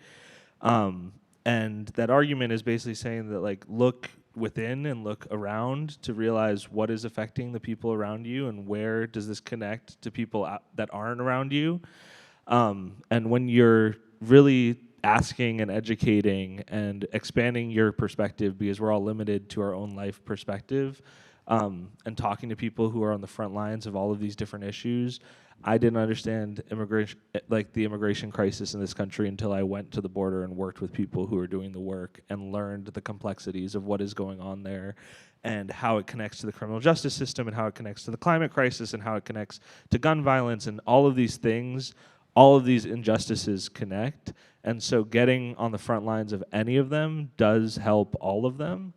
And And that argument is basically saying that, like, look within and look around to realize what is affecting the people around you and where does this connect to people that aren't around you. And when you're really asking and educating and expanding your perspective, because we're all limited to our own life perspective, and talking to people who are on the front lines of all of these different issues, I didn't understand immigration, like the immigration crisis in this country, until I went to the border and worked with people who are doing the work and learned the complexities of what is going on there and how it connects to the criminal justice system and how it connects to the climate crisis and how it connects to gun violence and all of these things. All of these injustices connect. And so getting on the front lines of any of them does help all of them.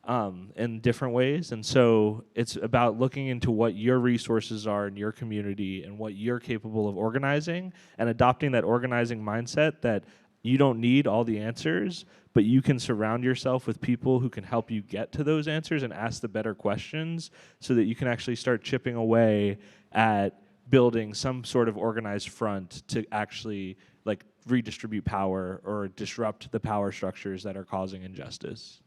In different ways. And so it's about looking into what your resources are in your community and what you're capable of organizing and adopting that organizing mindset that you don't need all the answers, but you can surround yourself with people who can help you get to those answers and ask the better questions so that you can actually start chipping away at building some sort of organized front to actually like redistribute power or disrupt the power structures that are causing injustice.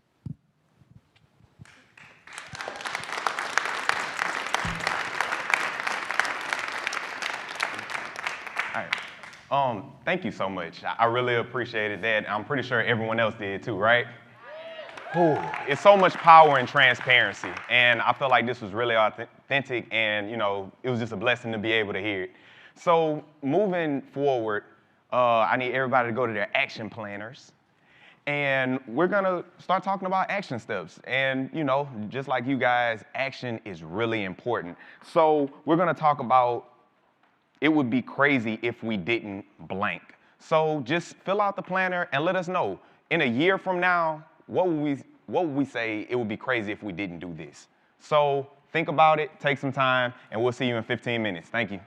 All right. Thank you so much. I really appreciated that. I'm pretty sure everyone else did too, right? Ooh, it's so much power in transparency, and I feel like this was really authentic, and it was just a blessing to be able to hear it. So moving forward, I need everybody to go to their action planners, and we're gonna start talking about action steps. And just like you guys, action is really important. So we're gonna talk about it would be crazy if we didn't blank. So just fill out the planner and let us know. In a year from now, what would we say it would be crazy if we didn't do this? So think about it, take some time, and we'll see you in 15 minutes. Thank you.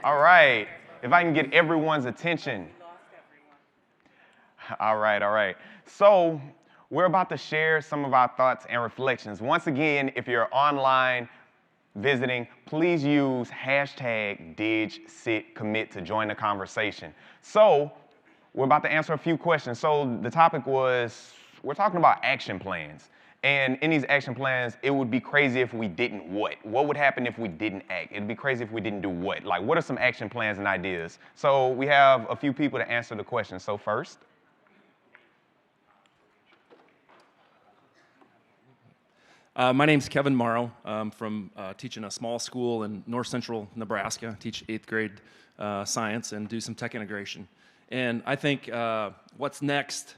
All right. If I can get everyone's attention. All right, all right. So we're about to share some of our thoughts and reflections. Once again, if you're online visiting, please use hashtag DigCitCommit to join the conversation. So we're about to answer a few questions. So the topic was, we're talking about action plans. And in these action plans, it would be crazy if we didn't what? What would happen if we didn't act? It'd be crazy if we didn't do what? Like, what are some action plans and ideas? So we have a few people to answer the question. So first. My name's Kevin Morrow. I'm from teaching a small school in north central Nebraska. I teach 8th grade science and do some tech integration. And I think what's next,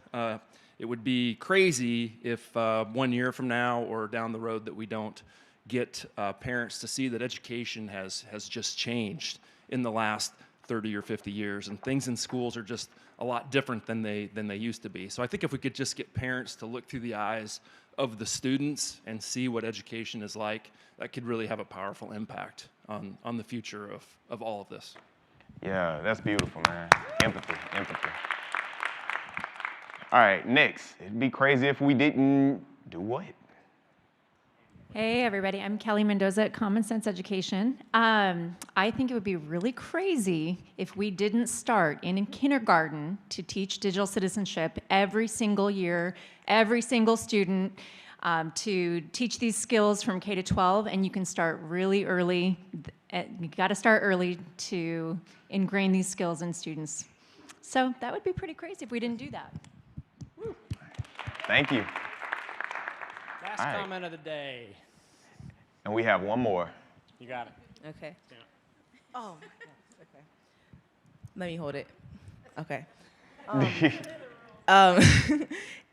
it would be crazy if 1 year from now or down the road that we don't get parents to see that education has just changed in the last 30 or 50 years, and things in schools are just a lot different than they used to be. So I think if we could just get parents to look through the eyes of the students and see what education is like, that could really have a powerful impact on the future of all of this. Yeah, that's beautiful, man. Empathy, empathy. All right, next. It'd be crazy if we didn't do what? Hey, everybody. I'm Kelly Mendoza at Common Sense Education. I think it would be really crazy if we didn't start in kindergarten to teach digital citizenship every single year, every single student, to teach these skills from K to 12, and you can start really early. You got to start early to ingrain these skills in students. So that would be pretty crazy if we didn't do that. Thank you. Last comment of the day. And we have one more. You got it. Okay. Yeah. Oh, okay. Let me hold it. Okay.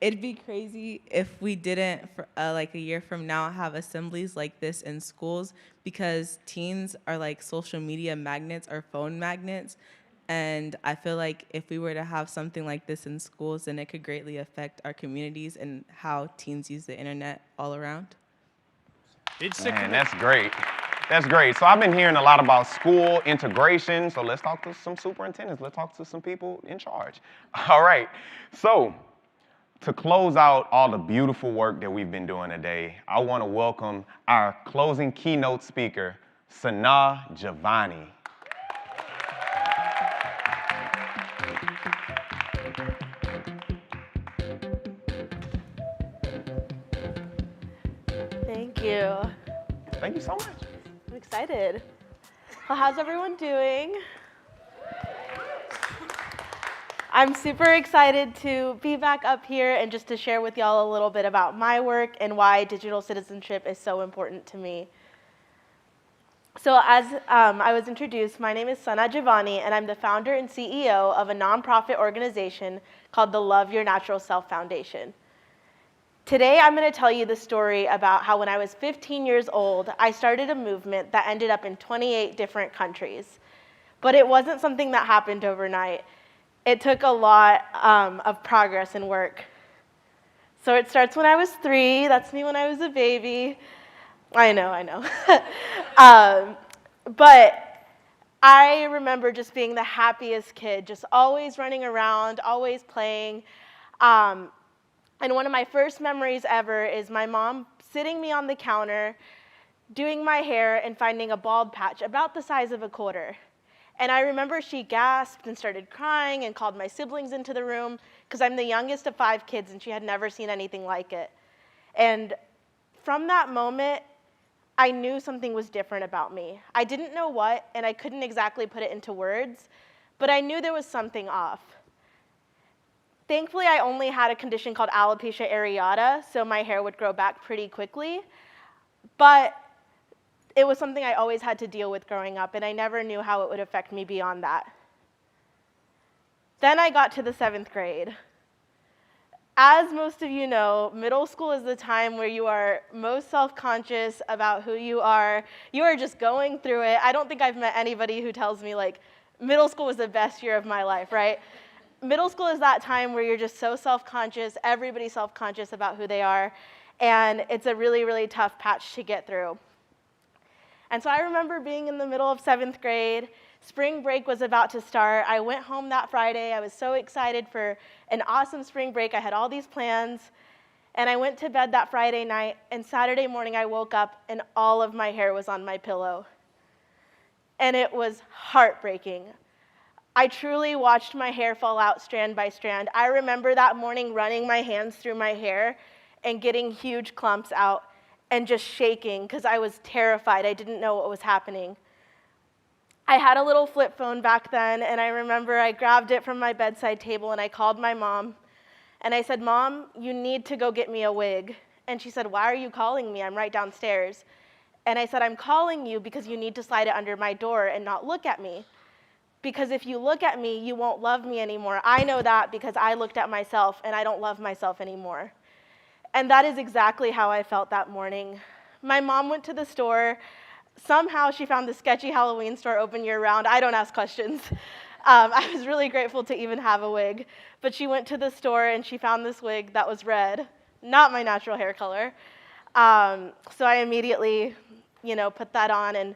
It'd be crazy if we didn't, like a year from now, have assemblies like this in schools, because teens are like social media magnets or phone magnets. And I feel like if we were to have something like this in schools, then it could greatly affect our communities and how teens use the internet all around. Man, that's great. That's great. So I've been hearing a lot about school integration. So let's talk to some superintendents. Let's talk to some people in charge. All right. So to close out all the beautiful work that we've been doing today, I want to welcome our closing keynote speaker, Sana Giovanni. Thank you. Thank you so much. I'm excited. Well, how's everyone doing? I'm super excited to be back up here and just to share with y'all a little bit about my work and why digital citizenship is so important to me. So as I was introduced, my name is Sana Giovanni, and I'm the founder and CEO of a nonprofit organization called the Love Your Natural Self Foundation. Today, I'm going to tell you the story about how when I was 15 years old, I started a movement that ended up in 28 different countries. But it wasn't something that happened overnight. It took a lot of progress and work. So it starts when I was 3. That's me when I was a baby. I know. But I remember just being the happiest kid, just always running around, always playing. And one of my first memories ever is my mom sitting me on the counter, doing my hair, and finding a bald patch about the size of a quarter. And I remember she gasped and started crying and called my siblings into the room, because I'm the youngest of 5 kids, and she had never seen anything like it. And from that moment, I knew something was different about me. I didn't know what, and I couldn't exactly put it into words, but I knew there was something off. Thankfully, I only had a condition called alopecia areata, so my hair would grow back pretty quickly. But it was something I always had to deal with growing up, and I never knew how it would affect me beyond that. Then I got to the 7th grade. As most of you know, middle school is the time where you are most self-conscious about who you are. You are just going through it. I don't think I've met anybody who tells me, like, middle school was the best year of my life, right? Middle school is that time where you're just so self-conscious, everybody's self-conscious about who they are, and it's a really, really tough patch to get through. And so I remember being in the middle of 7th grade, Spring break was about to start. I went home that Friday. I was so excited for an awesome spring break. I had all these plans. And I went to bed that Friday night, and Saturday morning I woke up and all of my hair was on my pillow. And it was heartbreaking. I truly watched my hair fall out strand by strand. I remember that morning running my hands through my hair and getting huge clumps out and just shaking because I was terrified. I didn't know what was happening. I had a little flip phone back then, and I remember I grabbed it from my bedside table and I called my mom. And I said, Mom, you need to go get me a wig. And she said, why are you calling me? I'm right downstairs. And I said, I'm calling you because you need to slide it under my door and not look at me. Because if you look at me, you won't love me anymore. I know that because I looked at myself and I don't love myself anymore. And that is exactly how I felt that morning. My mom went to the store. Somehow she found the sketchy Halloween store open year-round. I don't ask questions. I was really grateful to even have a wig. But she went to the store and she found this wig that was red, not my natural hair color. So I immediately, put that on, and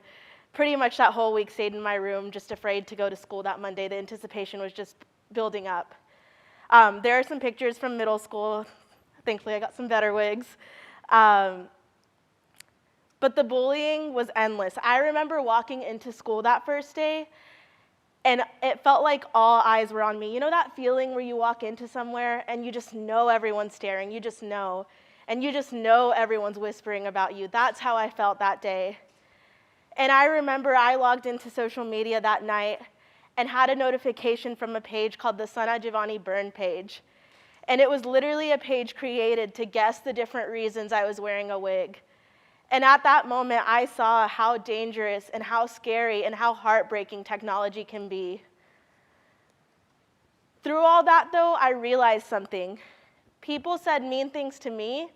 pretty much that whole week stayed in my room, just afraid to go to school that Monday. The anticipation was just building up. There are some pictures from middle school. Thankfully, I got some better wigs. But the bullying was endless. I remember walking into school that first day, and it felt like all eyes were on me. You know that feeling where you walk into somewhere and you just know everyone's staring, you just know, and you just know everyone's whispering about you. That's how I felt that day. And I remember I logged into social media that night and had a notification from a page called the Sana Giovanni Burn page. And it was literally a page created to guess the different reasons I was wearing a wig. And at that moment, I saw how dangerous and how scary and how heartbreaking technology can be. Through all that, though, I realized something. People said mean things to me,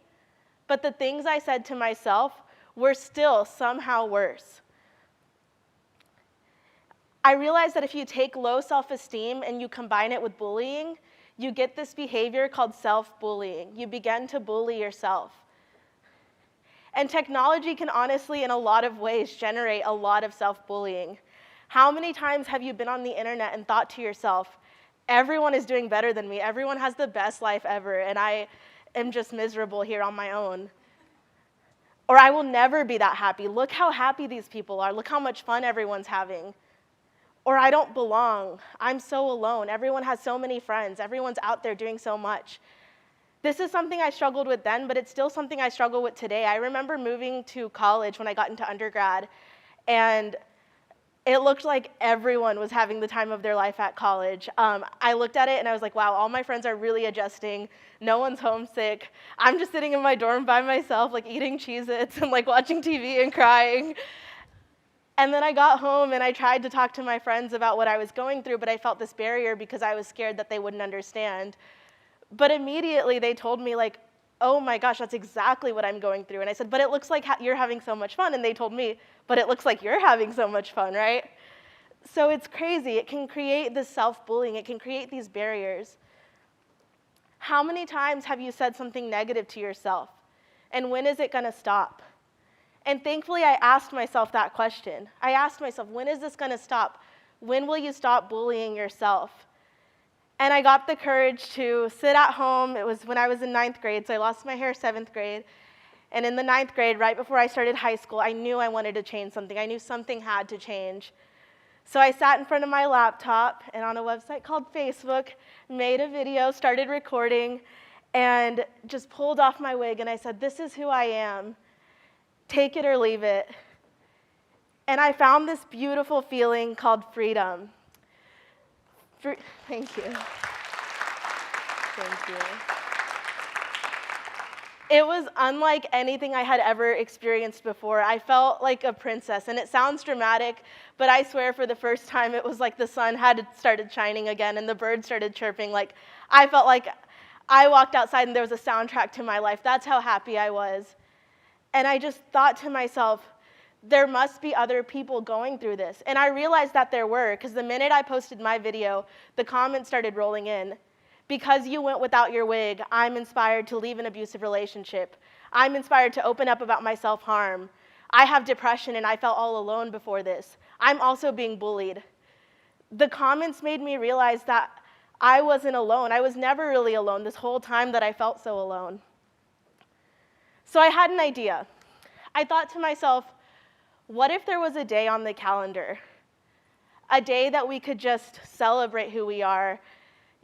but the things I said to myself were still somehow worse. I realized that if you take low self-esteem and you combine it with bullying, you get this behavior called self-bullying. You begin to bully yourself. And technology can honestly, in a lot of ways, generate a lot of self-bullying. How many times have you been on the internet and thought to yourself, everyone is doing better than me, everyone has the best life ever, and I am just miserable here on my own? Or I will never be that happy. Look how happy these people are. Look how much fun everyone's having. Or I don't belong. I'm so alone. Everyone has so many friends. Everyone's out there doing so much. This is something I struggled with then, but it's still something I struggle with today. I remember moving to college when I got into undergrad, and it looked like everyone was having the time of their life at college. I looked at it and I was like, wow, all my friends are really adjusting. No one's homesick. I'm just sitting in my dorm by myself, like eating Cheez-Its and like watching TV and crying. And then I got home and I tried to talk to my friends about what I was going through, but I felt this barrier because I was scared that they wouldn't understand. But immediately they told me, like, oh my gosh, that's exactly what I'm going through. And I said, but it looks like you're having so much fun. And they told me, but it looks like you're having so much fun, right? So it's crazy. It can create this self-bullying. It can create these barriers. How many times have you said something negative to yourself? And when is it going to stop? And thankfully, I asked myself that question. I asked myself, when is this going to stop? When will you stop bullying yourself? And I got the courage to sit at home. It was when I was in 9th grade, so I lost my hair 7th grade. And in the 9th grade, right before I started high school, I knew I wanted to change something. I knew something had to change. So I sat in front of my laptop and on a website called Facebook, made a video, started recording, and just pulled off my wig. And I said, this is who I am. Take it or leave it. And I found this beautiful feeling called freedom. Thank you. Thank you. It was unlike anything I had ever experienced before. I felt like a princess, and it sounds dramatic, but I swear for the first time it was like the sun had started shining again and the birds started chirping. Like, I felt like I walked outside and there was a soundtrack to my life. That's how happy I was. And I just thought to myself, there must be other people going through this. And I realized that there were, because the minute I posted my video, the comments started rolling in. Because you went without your wig, I'm inspired to leave an abusive relationship. I'm inspired to open up about my self-harm. I have depression and I felt all alone before this. I'm also being bullied. the comments made me realize that I wasn't alone. I was never really alone this whole time that I felt so alone. So I had an idea. I thought to myself, what if there was a day on the calendar? A day that we could just celebrate who we are,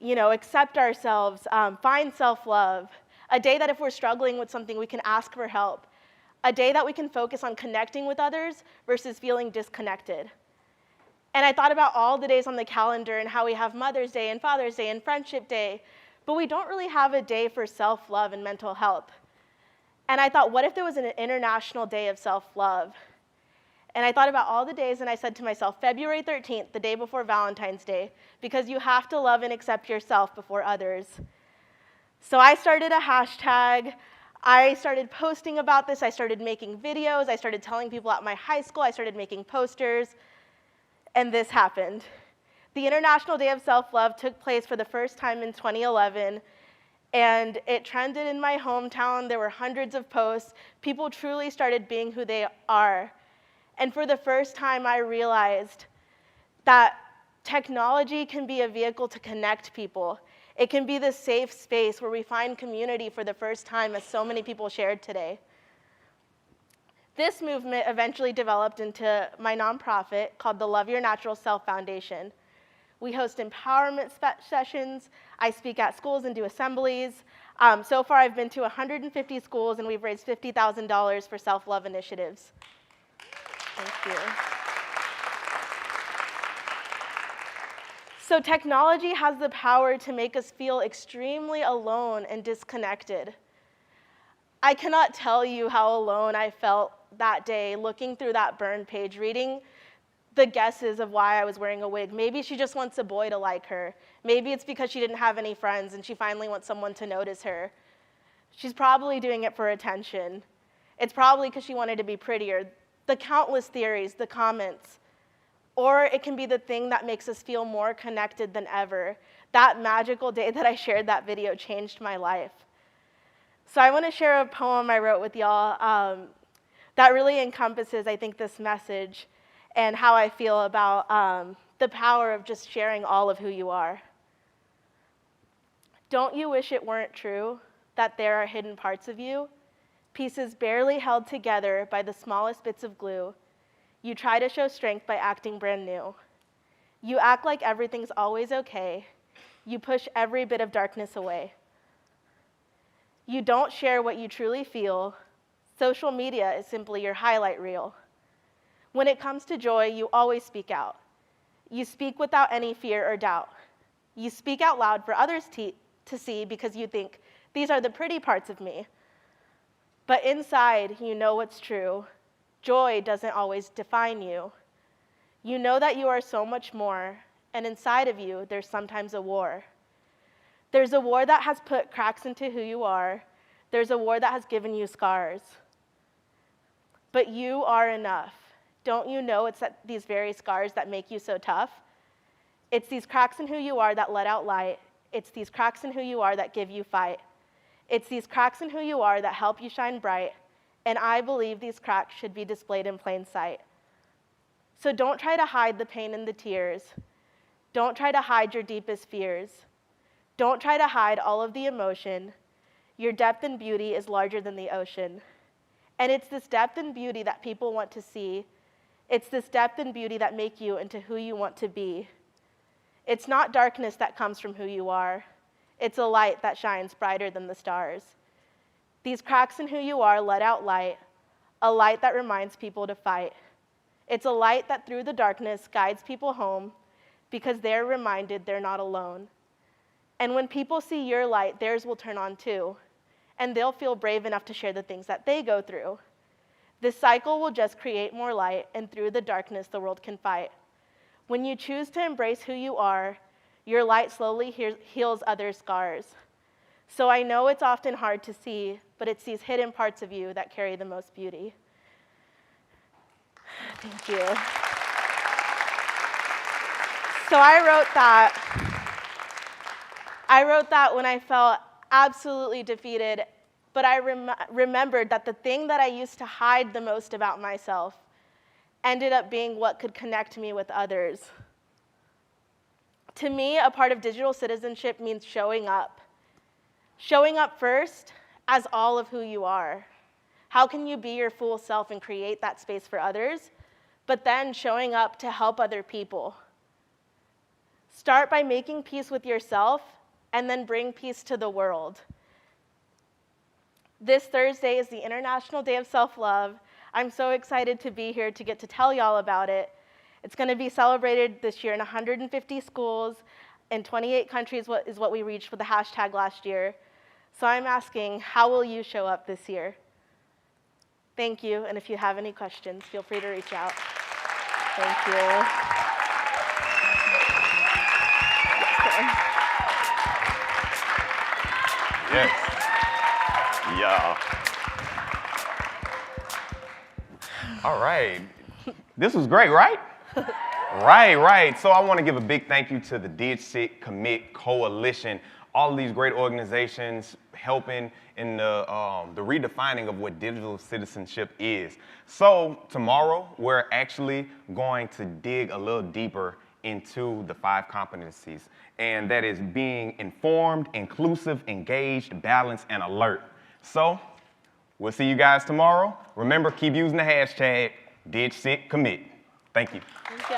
accept ourselves, find self-love. A day that if we're struggling with something, we can ask for help. A day that we can focus on connecting with others versus feeling disconnected. And I thought about all the days on the calendar and how we have Mother's Day and Father's Day and Friendship Day, but we don't really have a day for self-love and mental health. And I thought, what if there was an international day of self-love? And I thought about all the days, and I said to myself, February 13th, the day before Valentine's Day, because you have to love and accept yourself before others. So I started a hashtag. I started posting about this. I started making videos. I started telling people at my high school. I started making posters. And this happened. The International Day of Self-Love took place for the first time in 2011, and it trended in my hometown. There were hundreds of posts. People truly started being who they are. And for the first time, I realized that technology can be a vehicle to connect people. It can be the safe space where we find community for the first time, as so many people shared today. This movement eventually developed into my nonprofit called the Love Your Natural Self Foundation. We host empowerment sessions. I speak at schools and do assemblies. So far, I've been to 150 schools, and we've raised $50,000 for self-love initiatives. Thank you. So technology has the power to make us feel extremely alone and disconnected. I cannot tell you how alone I felt that day looking through that burn page, reading the guesses of why I was wearing a wig. Maybe she just wants a boy to like her. Maybe it's because she didn't have any friends and she finally wants someone to notice her. She's probably doing it for attention. It's probably because she wanted to be prettier. The countless theories, the comments. Or it can be the thing that makes us feel more connected than ever. That magical day that I shared that video changed my life. So I want to share a poem I wrote with y'all that really encompasses, I think, this message and how I feel about the power of just sharing all of who you are. Don't you wish it weren't true that there are hidden parts of you, pieces barely held together by the smallest bits of glue? You try to show strength by acting brand new. You act like everything's always okay. You push every bit of darkness away. You don't share what you truly feel. Social media is simply your highlight reel. When it comes to joy, you always speak out. You speak without any fear or doubt. You speak out loud for others to see because you think, these are the pretty parts of me. But inside, you know what's true. Joy doesn't always define you. You know that you are so much more, and inside of you, there's sometimes a war. There's a war that has put cracks into who you are. There's a war that has given you scars. But you are enough. Don't you know it's these very scars that make you so tough? It's these cracks in who you are that let out light. It's these cracks in who you are that give you fight. It's these cracks in who you are that help you shine bright. And I believe these cracks should be displayed in plain sight. So don't try to hide the pain and the tears. Don't try to hide your deepest fears. Don't try to hide all of the emotion. Your depth and beauty is larger than the ocean. And it's this depth and beauty that people want to see. It's this depth and beauty that make you into who you want to be. It's not darkness that comes from who you are. It's a light that shines brighter than the stars. These cracks in who you are let out light, a light that reminds people to fight. It's a light that through the darkness guides people home because they're reminded they're not alone. And when people see your light, theirs will turn on too, and they'll feel brave enough to share the things that they go through. This cycle will just create more light, and through the darkness, the world can fight. When you choose to embrace who you are, your light slowly heals others' scars. So I know it's often hard to see, but it's these hidden parts of you that carry the most beauty. Thank you. So I wrote that when I felt absolutely defeated, but I remembered that the thing that I used to hide the most about myself ended up being what could connect me with others. To me, a part of digital citizenship means showing up. Showing up first as all of who you are. How can you be your full self and create that space for others, but then showing up to help other people? Start by making peace with yourself and then bring peace to the world. This Thursday is the International Day of Self-Love. I'm so excited to be here to get to tell y'all about it. It's going to be celebrated this year in 150 schools in 28 countries is what we reached with the hashtag last year. So I'm asking, how will you show up this year? Thank you, and if you have any questions, feel free to reach out. Thank you. Yes. Yeah. All right. This was great, right? Right. So I want to give a big thank you to the DigCitCommit Coalition. All of these great organizations helping in the redefining of what digital citizenship is. So tomorrow, we're actually going to dig a little deeper into the 5 competencies, and that is being informed, inclusive, engaged, balanced, and alert. So we'll see you guys tomorrow. Remember, keep using the hashtag DigCitCommit. Thank you. Thank you.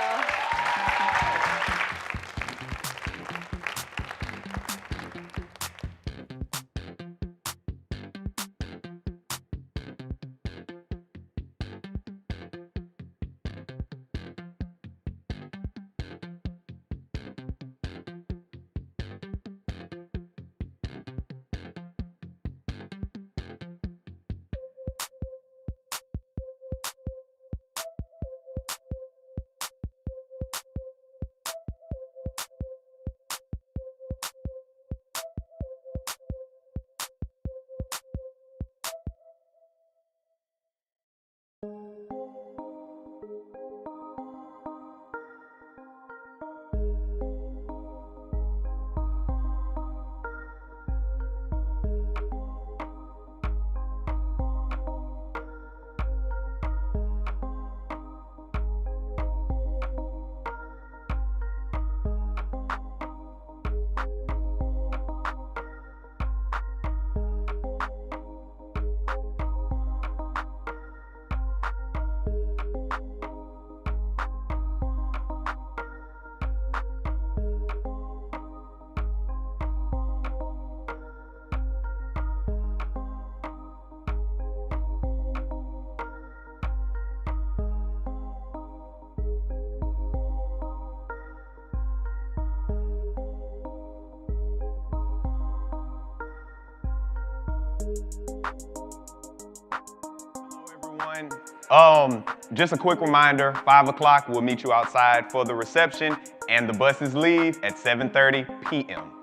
Just a quick reminder, 5 o'clock, we'll meet you outside for the reception, and the buses leave at 7:30 p.m.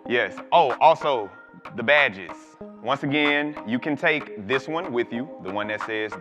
Yes. Oh, also, the badges. Once again, you can take this one with you, the one that says